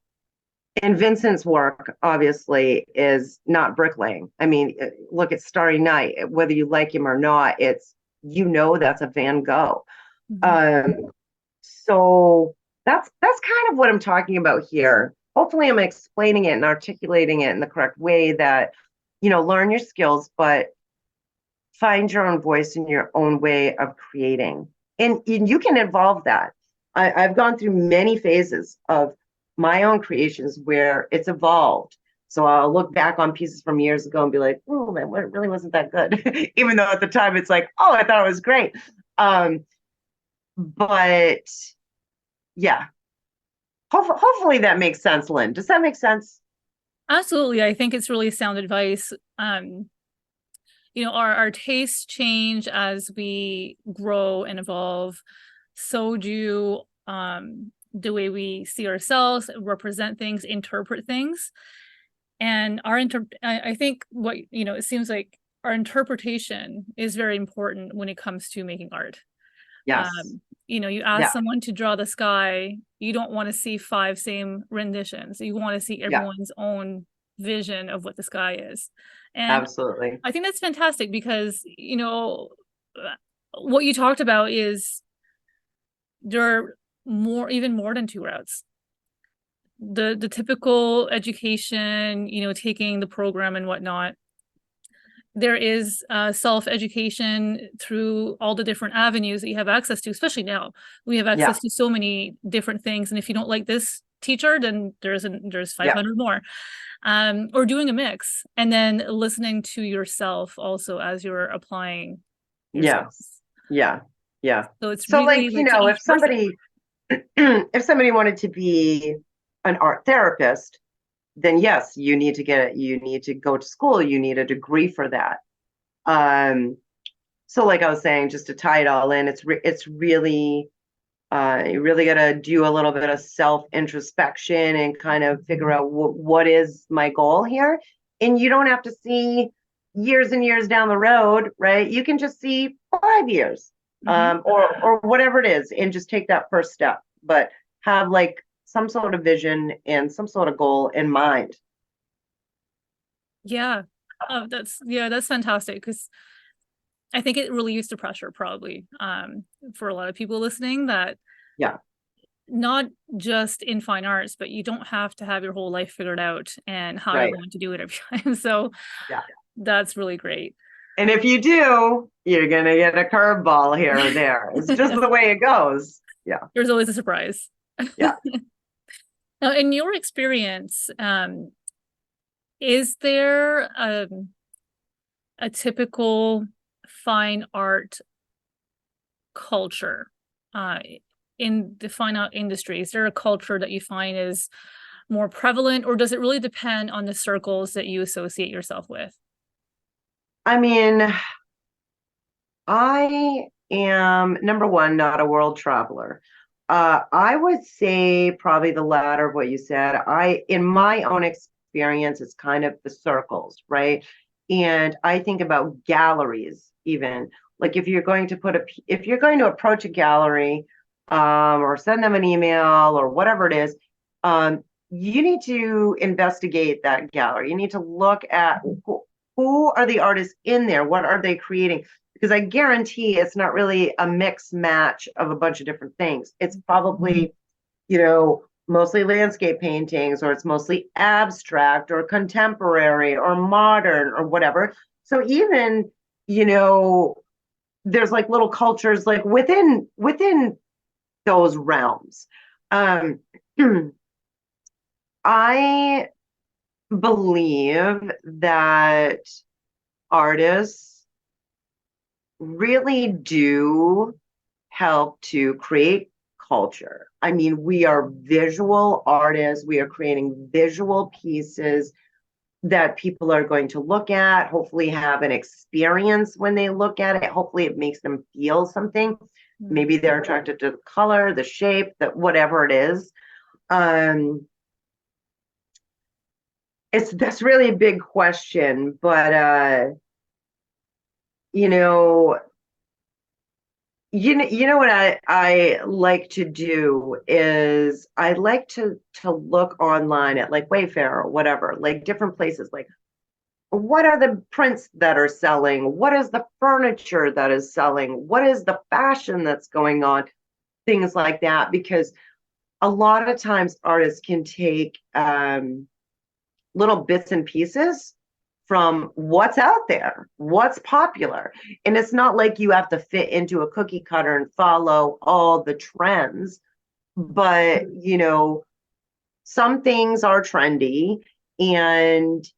and Vincent's work obviously is not bricklaying. I mean, look at Starry Night, whether you like him or not, it's, that's a Van Gogh. Mhm. So that's kind of what I'm talking about here. Hopefully I'm explaining it and articulating it in the correct way, that, learn your skills, but find your own voice and your own way of creating. And you can evolve that. I've gone through many phases of my own creations where it's evolved. So I'll look back on pieces from years ago and be like, "Oh, that really wasn't that good." Even though at the time it's like, "Oh, I thought it was great." But yeah, hopefully that makes sense, Lynn. Does that make sense? Absolutely. I think it's really sound advice. Our tastes change as we grow and evolve. So do the way we see ourselves, represent things, interpret things. And I think it seems like our interpretation is very important when it comes to making art. Yes. You ask Yeah. someone to draw the sky, you don't want to see five same renditions. You want to see Yeah. everyone's own vision of what the sky is. And Absolutely. I think that's fantastic because, what you talked about is there are even more than two routes. the typical education, taking the program and whatnot. There is self-education through all the different avenues that you have access to, especially now. We have Yeah, access to so many different things. And if you don't like this teacher, then there's yeah, 500 more. Or doing a mix and then listening to yourself also as you're applying your yeah, skills. yeah, yeah. So it's So really like, like to if each person. somebody if somebody wanted to be an art therapist, then yes, you need to go to school, you need a degree for that. So like I was saying, just to tie it all in, it's really you really got to do a little bit of self introspection and kind of figure out what is my goal here. And you don't have to see years and years down the road, right? You can just see 5 years, Mhm. or whatever it is, and just take that first step. But have like some sort of vision and some sort of goal in mind. Yeah. Oh, that's fantastic because I think it relieves the pressure probably for a lot of people listening that Yeah, not just in fine arts, but you don't have to have your whole life figured out and how you're right. going to do it every time. So Yeah. that's really great. And if you do, you're gonna get a curveball here or there. It's just the way it goes. Yeah, There's always a surprise. yeah. Now, in your experience, is there a typical fine art culture uh, in the fine art industry? Is there a culture that you find is more prevalent, or does it really depend on the circles that you associate yourself with? I mean, I am number one, not a world traveler. I would say probably the latter of what you said. In my own experience, it's kind of the circles, right? And I think about galleries, even like if you're going to approach a gallery, or send them an email or whatever it is, you need to investigate that gallery. You need to look at who are the artists in there, what are they creating, because I guarantee it's not really a mix match of a bunch of different things. It's probably, mostly landscape paintings, or it's mostly abstract or contemporary or modern or whatever. So even, you know, there's like little cultures like within those realms. Um, I believe that artists really do help to create culture. I mean, we are visual artists, we are creating visual pieces that people are going to look at, hopefully have an experience when they look at it. Hopefully it makes them feel something. Mm. Maybe they're attracted to the color, the shape, that whatever it is. Um, that's really a big question, but you know, you know what I like to do is I like to look online at like Wayfair or whatever, like different places, like what are the prints that are selling? What is the furniture that is selling? What is the fashion that's going on? Things like that, because a lot of times artists can take little bits and pieces from what's out there, what's popular. And it's not like you have to fit into a cookie cutter and follow all the trends, but some things are trendy, and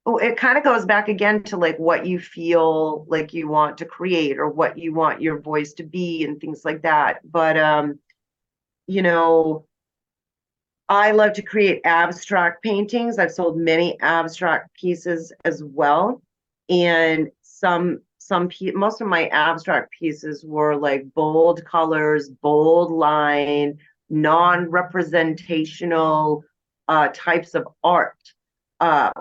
it kind of goes back again to like what you feel like you want to create or what you want your voice to be and things like that. But you know, I love to create abstract paintings. I've sold many abstract pieces as well. And most of my abstract pieces were like bold colors, bold line, non-representational types of art,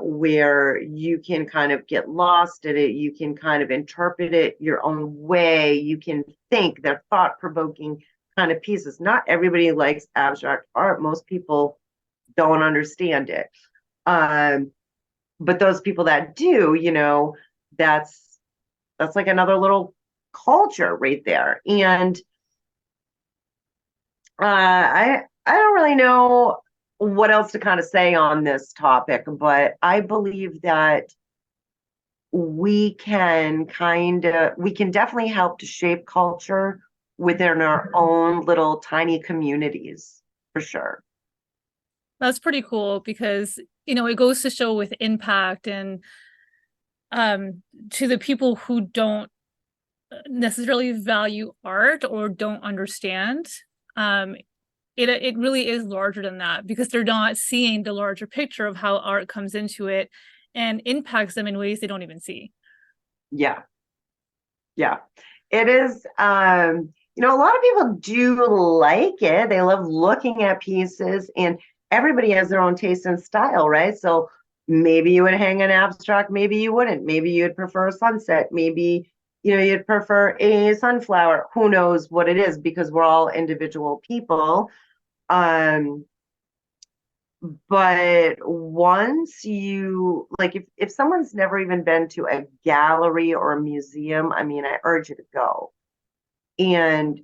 where you can kind of get lost in it. You can kind of interpret it your own way. You can think. They're thought-provoking kind of pieces. Not everybody likes abstract art. Most people don't understand it. Um, but those people that do, that's like another little culture right there. And I don't really know. what else to kind of say on this topic, but I believe that we can definitely help to shape culture within our own little tiny communities, for sure. That's pretty cool because, it goes to show with impact and to the people who don't necessarily value art or don't understand, um, it really is larger than that because they're not seeing the larger picture of how art comes into it and impacts them in ways they don't even see. Yeah, yeah. It is, a lot of people do like it. They love looking at pieces, and everybody has their own taste and style, right? So maybe you would hang an abstract, maybe you wouldn't. Maybe you'd prefer a sunset, maybe, you'd prefer a sunflower. Who knows what it is, because we're all individual people. Um, but once you like, if someone's never even been to a gallery or a museum, I mean, I urge you to go. And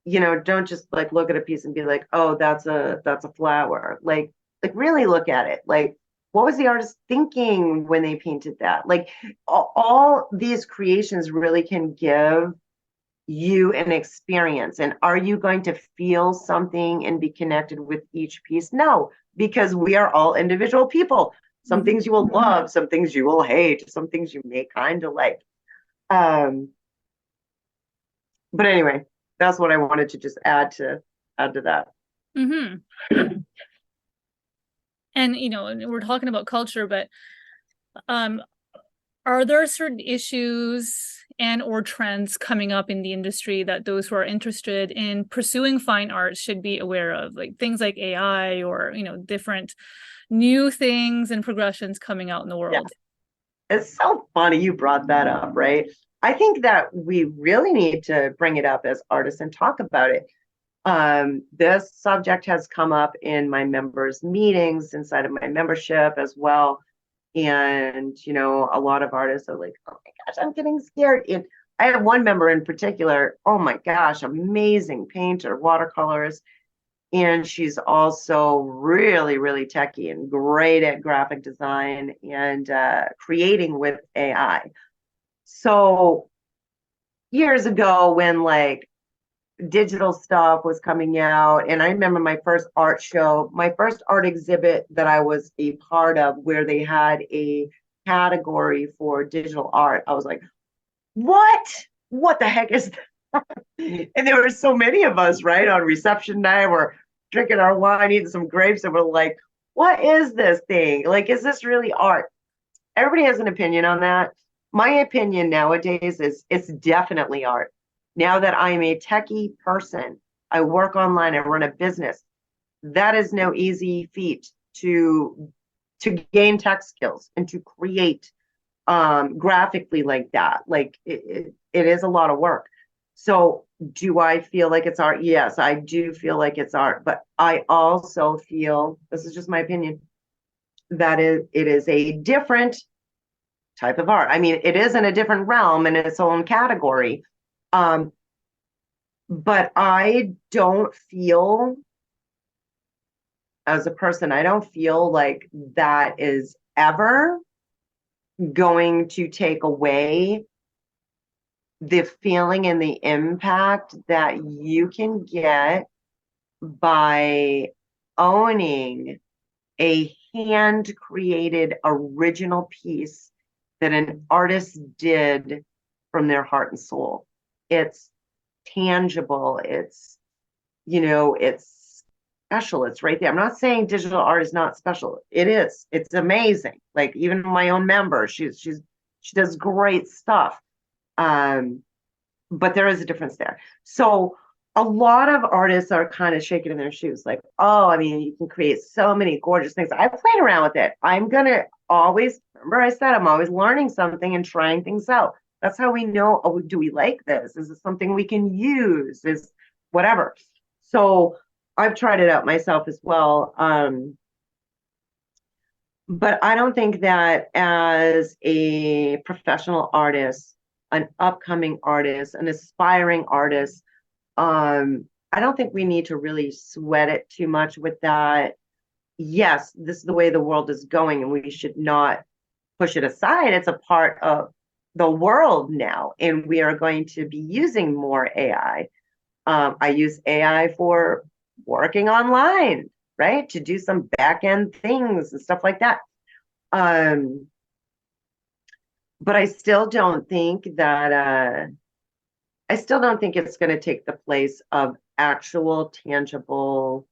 don't just like look at a piece and be like, oh, that's a flower. Like really look at it. Like, what was the artist thinking when they painted that? Like, all these creations really can give you an experience. And are you going to feel something and be connected with each piece? No, because we are all individual people. Some Mhm. things you will love, some things you will hate, some things you may kind of like. Um, but anyway, that's what I wanted to just add to that. Mhm. And we're talking about culture, but um, are there certain issues and or trends coming up in the industry that those who are interested in pursuing fine arts should be aware of, like things like AI or different new things and progressions coming out in the Yeah, world? it's so funny you brought that up, right? I think that we really need to bring it up as artists and talk about it. This subject has come up in my members' meetings inside of my membership as well. And, a lot of artists are like, oh my gosh, I'm getting scared. And I have one member in particular, oh my gosh, amazing painter, watercolorist. And she's also really, really techy and great at graphic design and creating with AI. So years ago, when like digital stuff was coming out, and I remember my first art show, my first art exhibit that I was a part of, where they had a category for digital art. I was like, what? What the heck is that? And there were so many of us, right, on reception night. We're drinking our wine, eating some grapes, and we're like, what is this thing? Like, is this really art? Everybody has an opinion on that. My opinion nowadays is it's definitely art. Now that I'm a techie person, I work online, I run a business. That is no easy feat to gain tech skills and to create graphically like that. Like it is a lot of work. So do I feel like it's art? Yes, I do feel like it's art, but I also feel, this is just my opinion, that it is a different type of art. I mean, it is in a different realm in its own category. Um, but I don't feel, as a person, I don't feel like that is ever going to take away the feeling and the impact that you can get by owning a hand created original piece that an artist did from their heart and soul. It's tangible. It's special. It's right there. I'm not saying digital art is not special. It is. It's amazing. Like even my own member, she does great stuff. Um, but there is a difference there. So a lot of artists are kind of shaking in their shoes, like, oh, I mean, you can create so many gorgeous things. I've played around with it. I'm gonna always remember I said I'm always learning something and trying things out. That's how we know, oh, do we like this? Is this something we can use? Is whatever. So I've tried it out myself as well. But I don't think that as a professional artist, an upcoming artist, an aspiring artist, I don't think we need to really sweat it too much with that. Yes, this is the way the world is going, and we should not push it aside. It's a part of the world now, and we are going to be using more AI. I use AI for working online, right? To do some back end things and stuff like that. Um, but I still don't think it's going to take the place of actual, tangible,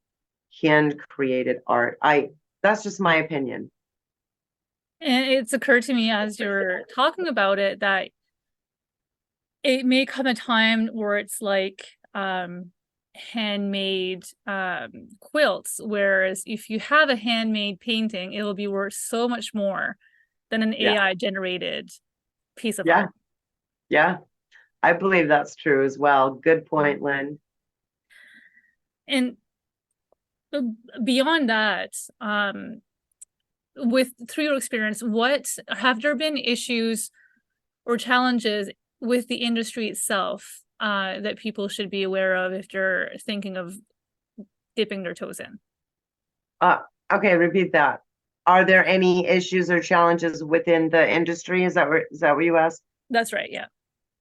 hand created art. That's just my opinion. And it's occurred to me as you're talking about it that it may come a time where it's like handmade quilts, whereas if you have a handmade painting, it'll be worth so much more than an Yeah, AI generated piece of yeah, art. yeah. I believe that's true as well. Good point, Lynn. And beyond that, with through your experience, what have there been issues or challenges with the industry itself that people should be aware of if they're thinking of dipping their toes in? Uh, okay, repeat that. Are there any issues or challenges within the industry? Is that what you asked? That's right, yeah.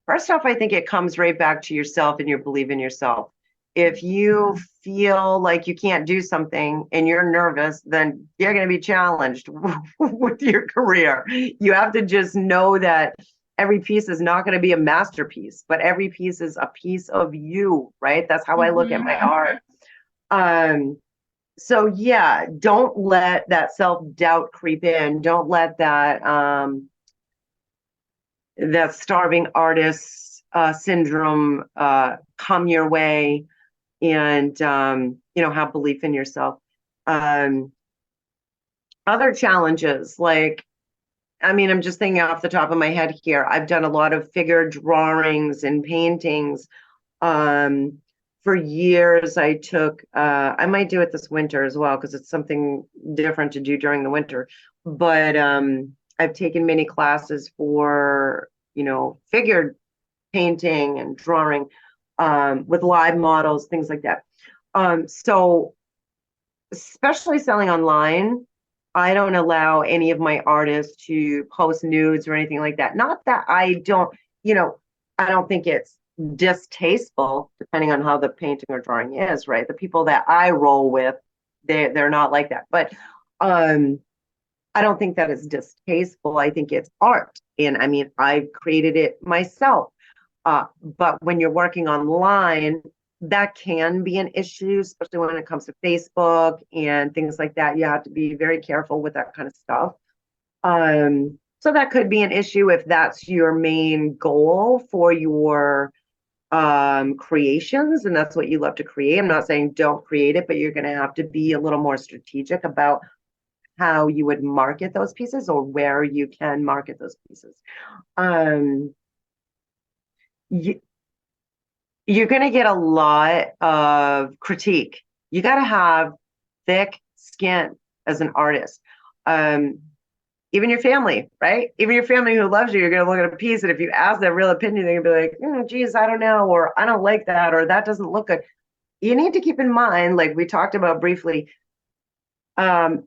First off, I think it comes right back to yourself and your belief in yourself. If you feel like you can't do something and you're nervous, then you're going to be challenged with your career. You have to just know that every piece is not going to be a masterpiece, but every piece is a piece of you, right? That's how I look at Mhm. my art. Um, so yeah, don't let that self-doubt creep in. Don't let that starving artist syndrome come your way, and have belief in yourself. Um, Other challenges, like, I mean, I'm just thinking off the top of my head here. I've done a lot of figure drawings and paintings. Um, for years, I might do it this winter as well because it's something different to do during the winter. But I've taken many classes for, figure painting and drawing with live models, things like that. So, especially selling online, I don't allow any of my artists to post nudes or anything like that. Not that you know, I don't think it's distasteful, depending on how the painting or drawing is, right? The people that I roll with, they're not like that. But um, I don't think that is distasteful. I think it's art. And I mean, I've created it myself. But when you're working online, that can be an issue, especially when it comes to Facebook and things like that. You have to be very careful with that kind of stuff. So that could be an issue if that's your main goal for your creations and that's what you love to create. I'm not saying don't create it, but you're going to have to be a little more strategic about how you would market those pieces or where you can market those pieces. Um, you, you're going to get a lot of critique. You got to have thick skin as an artist. Um, Even your family, right? Even your family who loves you, you're going to look at a piece, and if you ask their real opinion, they're going to be like, geez, I don't know, or I don't like that, or that doesn't look good. You need to keep in mind, like we talked about briefly, um,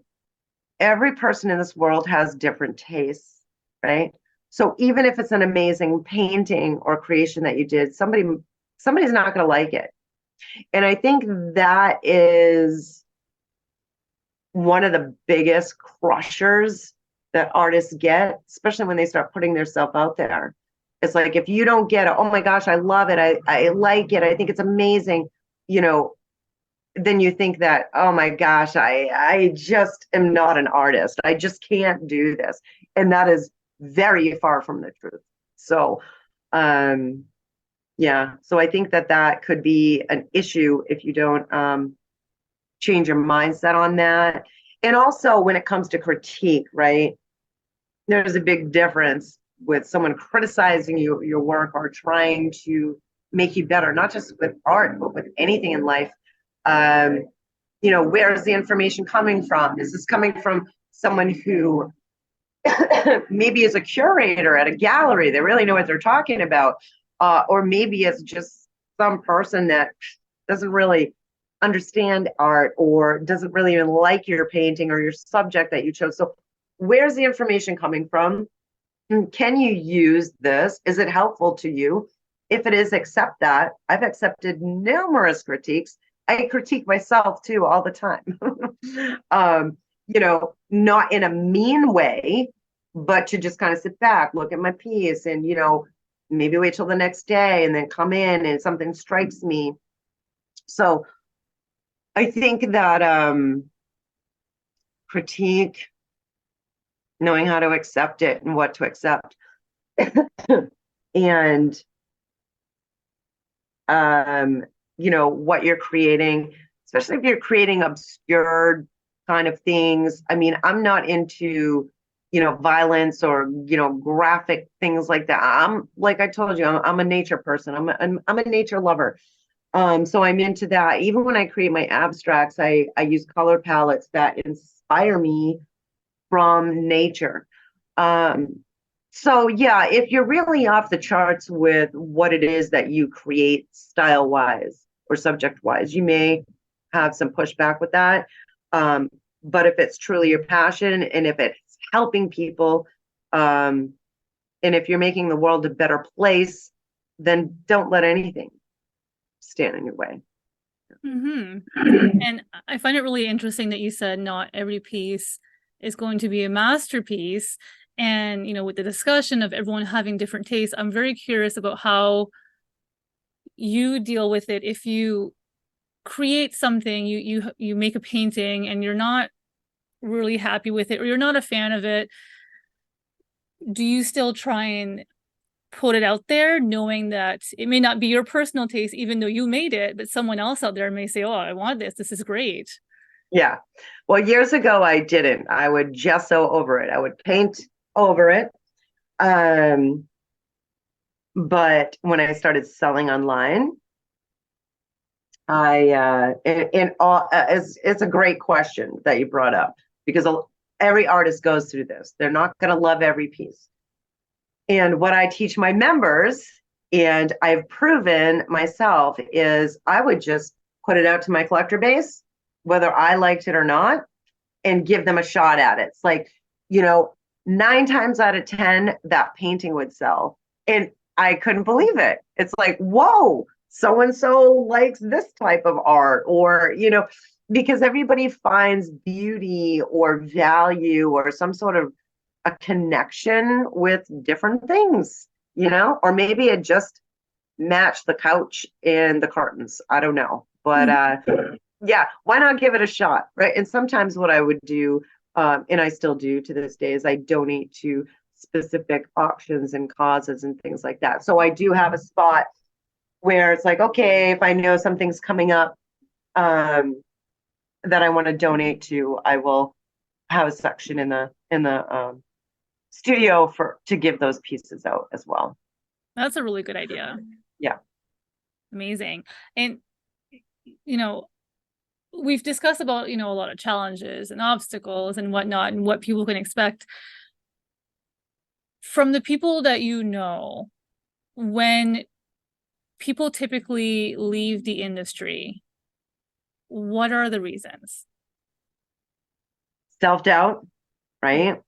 every person in this world has different tastes, right? So even if it's an amazing painting or creation that you did, somebody's not going to like it. And I think that is one of the biggest crushers that artists get, especially when they start putting themselves out there. It's like if you don't get it, oh my gosh, I love it, I like it, I think it's amazing, you know, then you think that, oh my gosh, I just am not an artist. I just can't do this. And that is very far from the truth. So um yeah, so I think that that could be an issue if you don't change your mindset on that. And also when it comes to critique, right? There's a big difference with someone criticizing your work or trying to make you better, not just with art, but with anything in life. Um, where is the information coming from? Is this coming from someone who maybe is a curator at a gallery? They really know what they're talking about. Or maybe it's just some person that doesn't really understand art or doesn't really even like your painting or your subject that you chose. So where's the information coming from? Can you use this? Is it helpful to you? If it is, accept that. I've accepted numerous critiques. I critique myself too all the time. Not in a mean way, but to just kind of sit back, look at my piece, and maybe wait till the next day and then come in and something strikes me. So I think that critique, knowing how to accept it and what to accept, and what you're creating, especially if you're creating obscure kind of things. I mean, I'm not into violence or graphic things like that. I'm, like I told you, I'm a nature person. I'm a nature lover. So I'm into that. Even when I create my abstracts, I use color palettes that inspire me from nature. So yeah, if you're really off the charts with what it is that you create style wise or subject wise, you may have some pushback with that. But if it's truly your passion and if it's helping people, and if you're making the world a better place, then don't let anything stand in your way. And I find it really interesting that you said not every piece is going to be a masterpiece. And, with the discussion of everyone having different tastes, I'm very curious about how you deal with it. If you create something, you make a painting and you're not really happy with it or you're not a fan of it, do you still try and put it out there knowing that it may not be your personal taste even though you made it, but someone else out there may say, oh, I want this is great? Yeah. Well, years ago I didn't. I would gesso over it. I would paint over it. But when I started selling online, it's a great question that you brought up, because every artist goes through this. They're not going to love every piece. And what I teach my members, and I've proven myself, is I would just put it out to my collector base, whether I liked it or not, and give them a shot at it. It's like, 9 times out of 10, that painting would sell. And I couldn't believe it. It's like, whoa, so and so likes this type of art, or, because everybody finds beauty or value or some sort of a connection with different things, or maybe it just matched the couch and the curtains. I don't know. But yeah, why not give it a shot, right? And sometimes what I would do, and I still do to this day, is I donate to specific auctions and causes and things like that. So I do have a spot where it's like, okay, if I know something's coming up that I want to donate to, I will have a section in the studio to give those pieces out as well. That's a really good idea. Yeah. Amazing. And we've discussed about a lot of challenges and obstacles and whatnot and what people can expect from the people that when people typically leave the industry. What are the reasons? Self-doubt, right?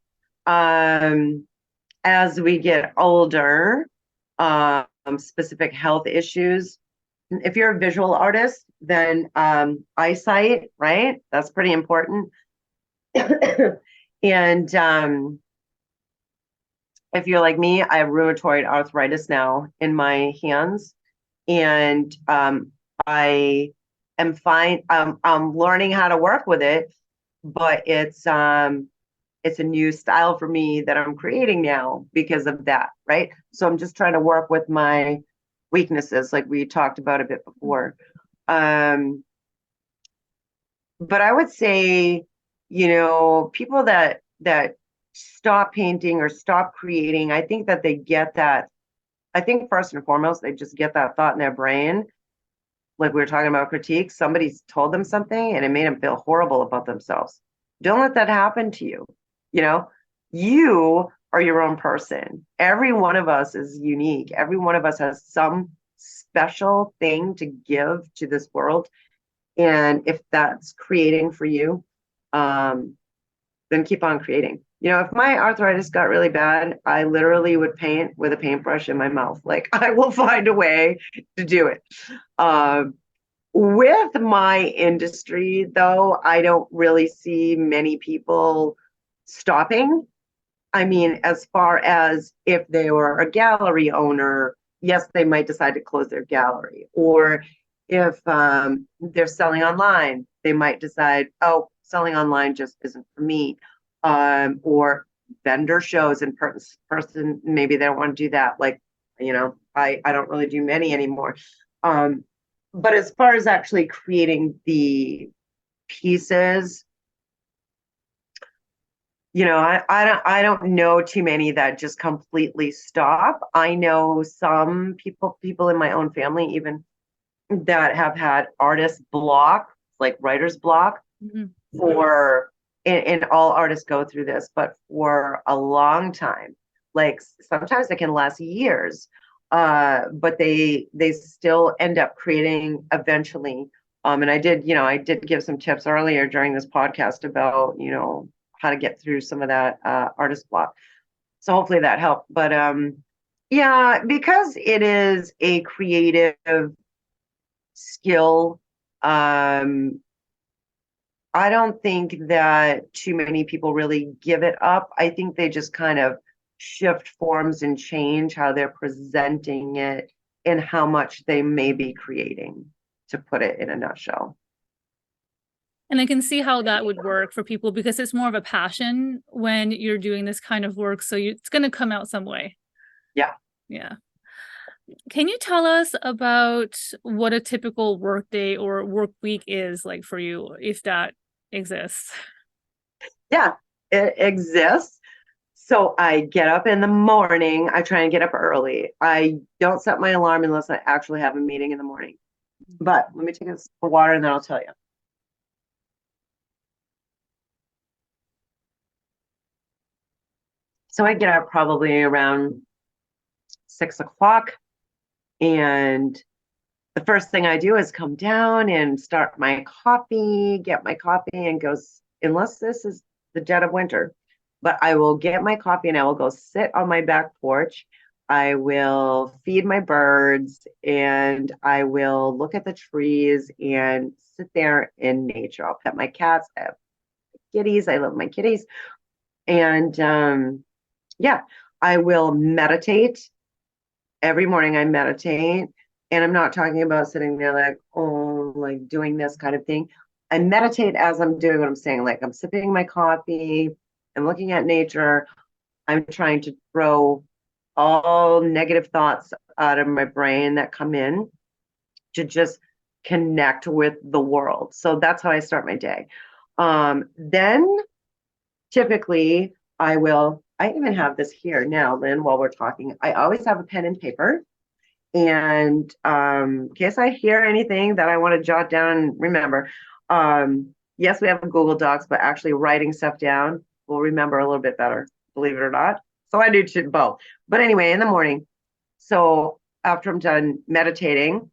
As we get older, specific health issues. If you're a visual artist, then eyesight, right? That's pretty important. And if you're like me, I have rheumatoid arthritis now in my hands, and I am fine. I'm learning how to work with it, but it's a new style for me that I'm creating now because of that, right? So I'm just trying to work with my weaknesses, like we talked about a bit before. But I would say, people that stop painting or stop creating, I think that they get that. I think first and foremost, they just get that thought in their brain. Like we were talking about critiques, somebody's told them something and it made them feel horrible about themselves. Don't let that happen to you. You are your own person. Every one of us is unique. Every one of us has some special thing to give to this world. And if that's creating for you, then keep on creating. If my arthritis got really bad, I literally would paint with a paintbrush in my mouth. Like I will find a way to do it. With my industry, though, I don't really see many people stopping. I mean, as far as if they were a gallery owner, yes, they might decide to close their gallery. Or if they're selling online, they might decide, oh, selling online just isn't for me. Or vendor shows in person, maybe they don't want to do that. Like, I don't really do many anymore. But as far as actually creating the pieces, I don't know too many that just completely stop. I know some people in my own family even that have had artist block, like writer's block, Mhm. for and all artists go through this, but for a long time, like sometimes it can last years. But they still end up creating eventually. And I did give some tips earlier during this podcast about, how to get through some of that artist block. So hopefully that helped. But yeah, because it is a creative skill, I don't think that too many people really give it up. I think they just kind of shift forms and change how they're presenting it and how much they may be creating, to put it in a nutshell. And I can see how that would work for people because it's more of a passion when you're doing this kind of work. So it's going to come out some way. Yeah. Yeah. Can you tell us about what a typical work day or work week is like for you, if that exists? Yeah, it exists. So I get up in the morning. I try and get up early. I don't set my alarm unless I actually have a meeting in the morning. But let me take a sip of water and then I'll tell you. So I get up probably around 6 o'clock, and the first thing I do is come down and start my coffee, get my coffee, and unless this is the dead of winter, but I will get my coffee and I will go sit on my back porch. I will feed my birds and I will look at the trees and sit there in nature. I'll pet my cats. I have kitties. I love my kitties. And yeah, I will meditate. Every morning I meditate, and I'm not talking about sitting there like, oh, like doing this kind of thing. I meditate as I'm doing what I'm saying. Like I'm sipping my coffee, I'm looking at nature, I'm trying to throw all negative thoughts out of my brain that come in to just connect with the world. So that's how I start my day. Then typically I even have this here now, Lynn, while we're talking. I always have a pen and paper. And in case I hear anything that I want to jot down and remember, yes, we have a Google Docs, but actually writing stuff down will remember a little bit better, believe it or not. So I do both. But anyway, in the morning, so after I'm done meditating,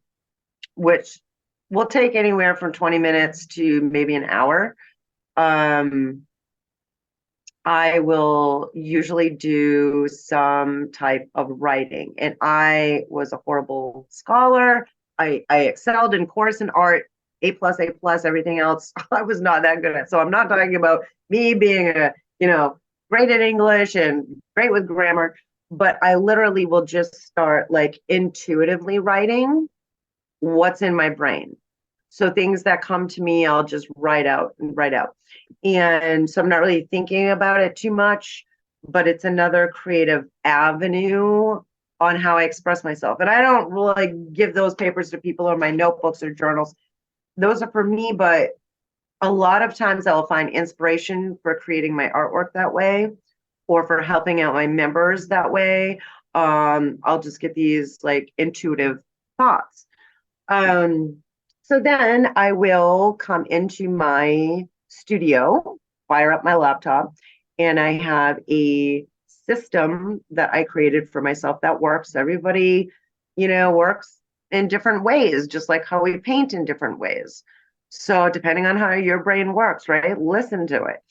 which will take anywhere from 20 minutes to maybe an hour, um, I will usually do some type of writing. And I was a horrible scholar. I excelled in course and art, A plus, everything else. I was not that good at. So I'm not talking about me being great at English and great with grammar, but I literally will just start like intuitively writing what's in my brain. So things that come to me, I'll just write out and write out. And so I'm not really thinking about it too much, but it's another creative avenue on how I express myself. And I don't really give those papers to people or my notebooks or journals. Those are for me, but a lot of times I'll find inspiration for creating my artwork that way or for helping out my members that way. I'll just get these like intuitive thoughts. So then I will come into my studio, fire up my laptop, and I have a system that I created for myself that works. Everybody, works in different ways, just like how we paint in different ways. So depending on how your brain works, right? Listen to it.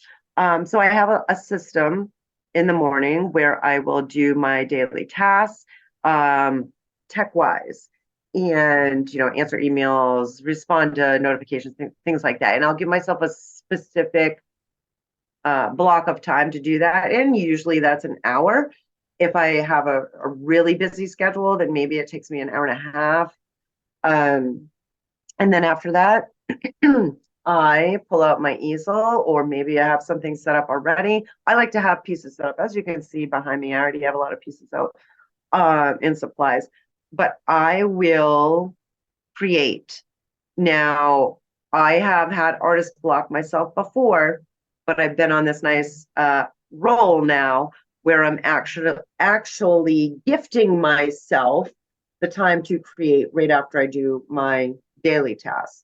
So I have a system in the morning where I will do my daily tasks, tech wise, and answer emails, respond to notifications, things like that. And I'll give myself a specific block of time to do that. And usually that's an hour. If I have a really busy schedule, then maybe it takes me an hour and a half. And then after that, I pull out my easel, or maybe I have something set up already. I like to have pieces set up. As you can see behind me, I already have a lot of pieces out in supplies, but I will create. Now, I have had artist block myself before, but I've been on this nice roll now where I'm actually gifting myself the time to create right after I do my daily tasks.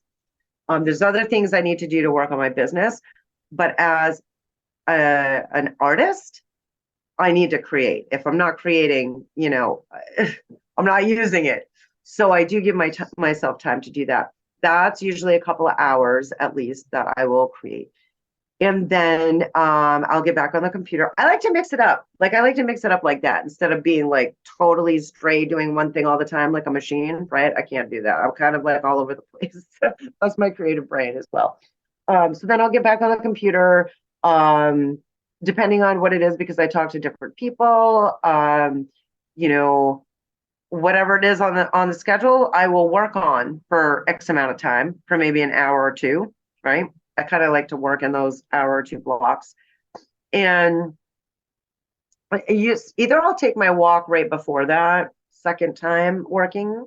There's other things I need to do to work on my business, but as an artist, I need to create. If I'm not creating, I'm not using it. So I do give myself time to do that. That's usually a couple of hours at least that I will create. And then I'll get back on the computer. I like to mix it up. Like I like to mix it up like that instead of being like totally straight doing one thing all the time like a machine, right? I can't do that. I'm kind of like all over the place. That's my creative brain as well. So then I'll get back on the computer, depending on what it is, because I talk to different people. You know, whatever it is on the schedule, I will work on for X amount of time, for maybe an hour or two, right? I kind of like to work in those hour or two blocks. And either I'll take my walk right before that, second time working,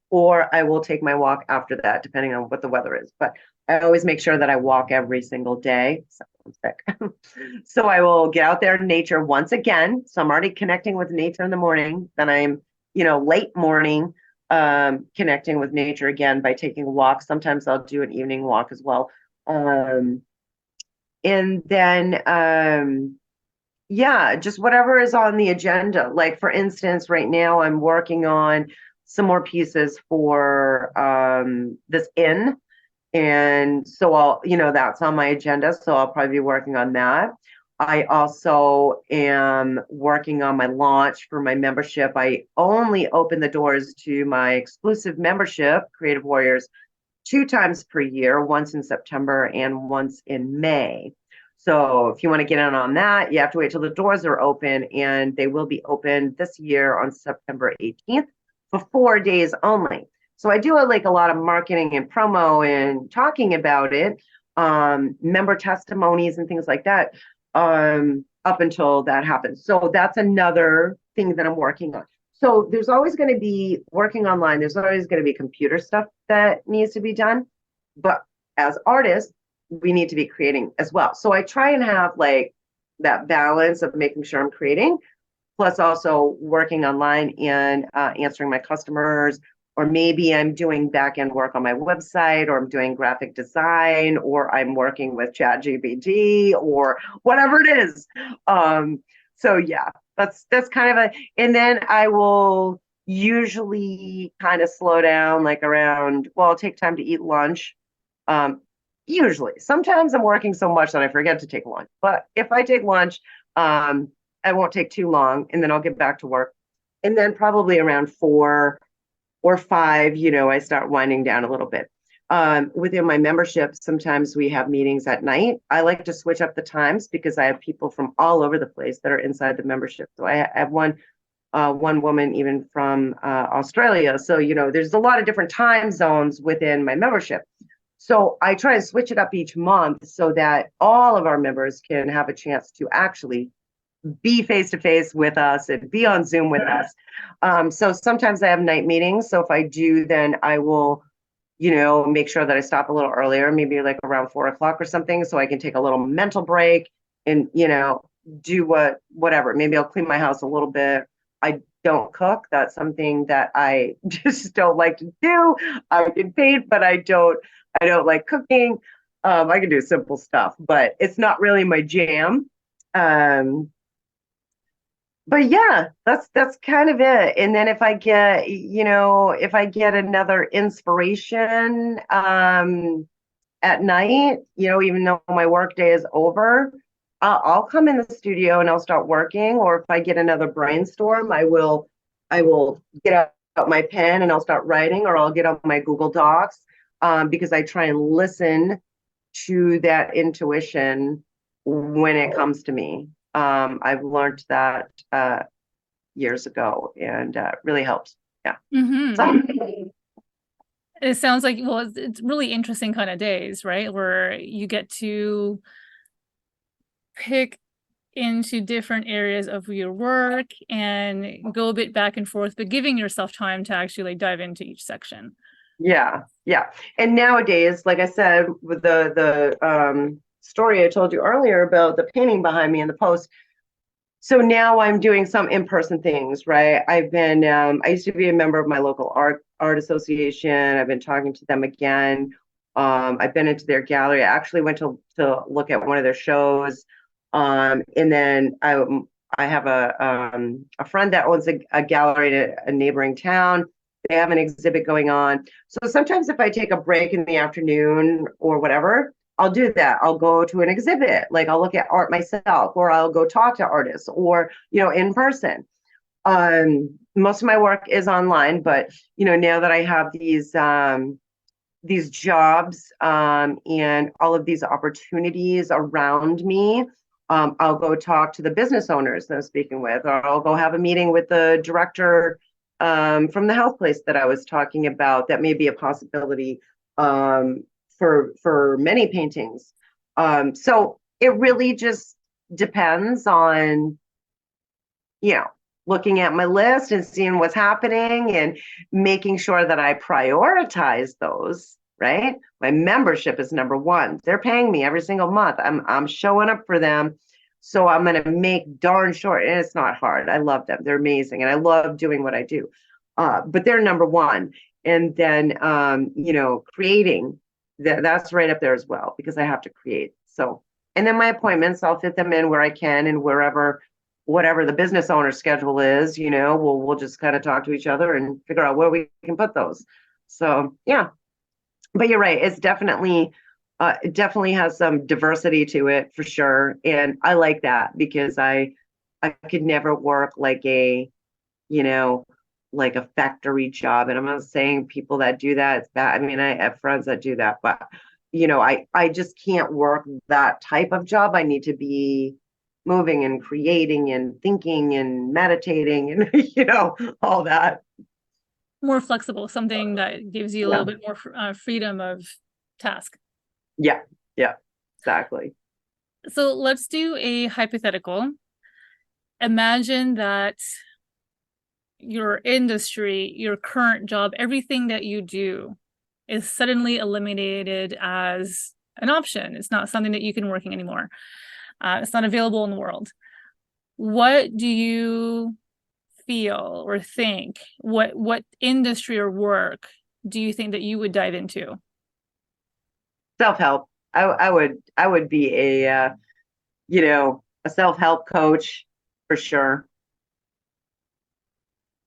or I will take my walk after that, depending on what the weather is. But I always make sure that I walk every single day. So I will get out there in nature once again. So I'm already connecting with nature in the morning. Then I'm, late morning, connecting with nature again by taking a walk. Sometimes I'll do an evening walk as well. And then, yeah, just whatever is on the agenda. Like for instance, right now I'm working on some more pieces for this inn. And so that's on my agenda. So I'll probably be working on that. I also am working on my launch for my membership. I only open the doors to my exclusive membership, Creative Warriors, 2 times per year, once in September and once in May. So if you want to get in on that, you have to wait till the doors are open, and they will be open this year on September 18th for 4 days only. So I do like a lot of marketing and promo and talking about it, member testimonies and things like that, up until that happens. So that's another thing that I'm working on. So there's always going to be working online. There's always going to be computer stuff that needs to be done. But as artists, we need to be creating as well. So I try and have like that balance of making sure I'm creating, plus also working online and answering my customers, or maybe I'm doing back end work on my website, or I'm doing graphic design, or I'm working with ChatGPT, or whatever it is. So yeah, that's kind of and then I will usually kind of slow down like around, well, I'll take time to eat lunch. Usually, sometimes I'm working so much that I forget to take lunch, but if I take lunch, I won't take too long, and then I'll get back to work. And then probably around 4 or 5, I start winding down a little bit. Within my membership, sometimes we have meetings at night. I like to switch up the times because I have people from all over the place that are inside the membership. So I have one woman even from Australia. So, there's a lot of different time zones within my membership. So I try to switch it up each month so that all of our members can have a chance to actually be face to face with us and be on Zoom with us. So sometimes I have night meetings. So if I do, then I will, make sure that I stop a little earlier, maybe like around 4 o'clock or something, so I can take a little mental break and, do whatever. Maybe I'll clean my house a little bit. I don't cook. That's something that I just don't like to do. I get paid, but I don't like cooking. I can do simple stuff, but it's not really my jam. but yeah, that's kind of it. And then if I get, if I get another inspiration at night, even though my work day is over, I'll come in the studio and I'll start working. Or if I get another brainstorm, I will get out my pen and I'll start writing, or I'll get on my Google Docs, because I try and listen to that intuition when it comes to me. I've learned that years ago, and really helps. Yeah. Hmm. So, It sounds like, well, it's really interesting kind of days, right? Where you get to pick into different areas of your work and go a bit back and forth, but giving yourself time to actually like dive into each section. yeah, yeah. And nowadays, like I said, with the story I told you earlier about the painting behind me in the post, so now I'm doing some in-person things, right? I used to be a member of my local art association. I've been talking to them again. I've been into their gallery. I actually went to look at one of their shows. And then I have a friend that owns a gallery in a neighboring town. They have an exhibit going on. So sometimes if I take a break in the afternoon or whatever, I'll do that. I'll go to an exhibit, like I'll look at art myself, or I'll go talk to artists, or in person. Most of my work is online, but now that I have these jobs, and all of these opportunities around me, I'll go talk to the business owners that I'm speaking with, or I'll go have a meeting with the director, from the health place that I was talking about. That may be a possibility, for many paintings. So it really just depends on, you know, looking at my list and seeing what's happening and making sure that I prioritize those, right? My membership is number one. They're paying me every single month. I'm showing up for them. So I'm going to make darn sure, and it's not hard. I love them. They're amazing. And I love doing what I do. But they're number one. And then, creating that's right up there as well, because I have to create. So, and then my appointments, I'll fit them in where I can, and wherever, whatever the business owner's schedule is, we'll just kind of talk to each other and figure out where we can put those. So yeah, but you're right. It definitely has some diversity to it for sure. And I like that, because I could never work you know, like a factory job. And I'm not saying people that do that, it's bad. I mean, I have friends that do that, but I just can't work that type of job. I need to be moving and creating and thinking and meditating and all that. More flexible, something that gives you a Yeah. little bit more freedom of task. Yeah. Yeah. Exactly. So let's do a hypothetical. Imagine that your industry, your current job, everything that you do is suddenly eliminated as an option. It's not something that you can working anymore. It's not available in the world. What do you feel or think? What industry or work do you think that you would dive into? Self-help. I would be a self-help coach for sure.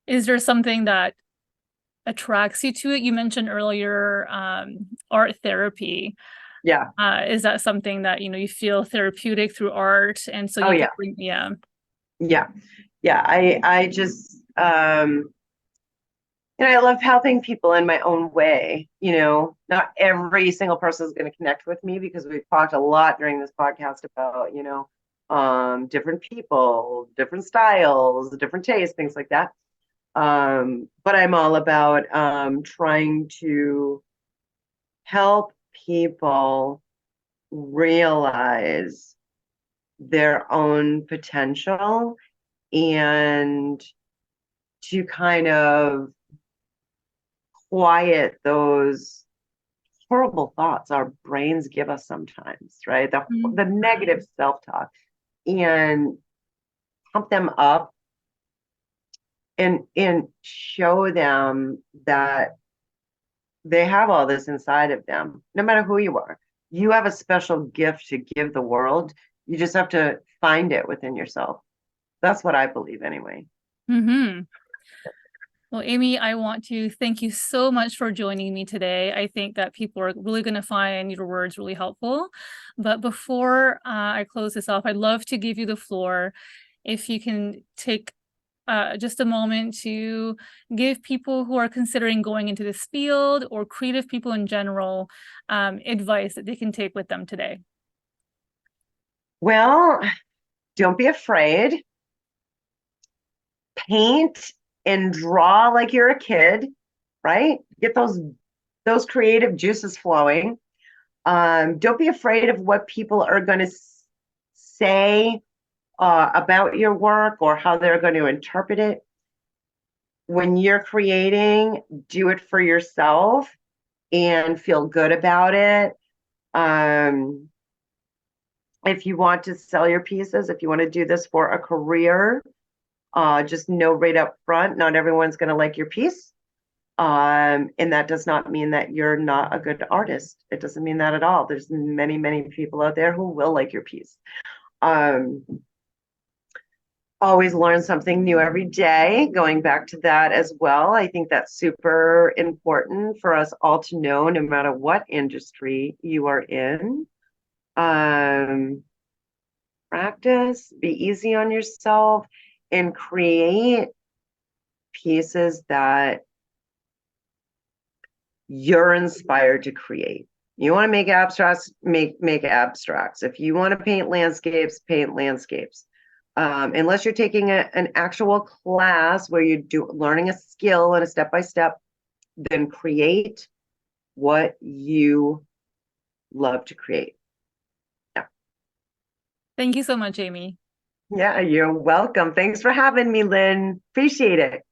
Is there something that attracts you to it? You mentioned earlier art therapy. Yeah. Is that something that you feel therapeutic through art, and so Oh you can yeah. bring, yeah. Yeah. Yeah. I just I love helping people in my own way. Not every single person is going to connect with me, because we've talked a lot during this podcast about, different people, different styles, different tastes, things like that. But I'm all about trying to help people realize their own potential, and to kind of quiet those horrible thoughts our brains give us sometimes, right? The Mhm. negative self-talk, and pump them up, and show them that they have all this inside of them, no matter who you are. You have a special gift to give the world. You just have to find it within yourself. That's what I believe anyway. Mm-hmm. Well, Amy, I want to thank you so much for joining me today. I think that people are really going to find your words really helpful. But before I close this off, I'd love to give you the floor. If you can take just a moment to give people who are considering going into this field or creative people in general advice that they can take with them today. Well, don't be afraid. Paint and draw like you're a kid, right? Get those creative juices flowing. Don't be afraid of what people are going to say about your work or how they're going to interpret it. When you're creating, do it for yourself and feel good about it. Um, if you want to sell your pieces, if you want to do this for a career, just know right up front, not everyone's going to like your piece. And that does not mean that you're not a good artist. It doesn't mean that at all. There's many, many people out there who will like your piece. Um, Always learn something new every day. Going back to that as well, I think that's super important for us all to know, no matter what industry you are in. Um, Practice, be easy on yourself, and create pieces that you're inspired to create. You want to make abstracts, make abstracts. If you want to paint landscapes, paint landscapes. Unless you're taking an actual class where you're learning a skill and a step by step, then create what you love to create. Yeah. Thank you so much, Amy. Yeah, you're welcome. Thanks for having me, Lynn. Appreciate it.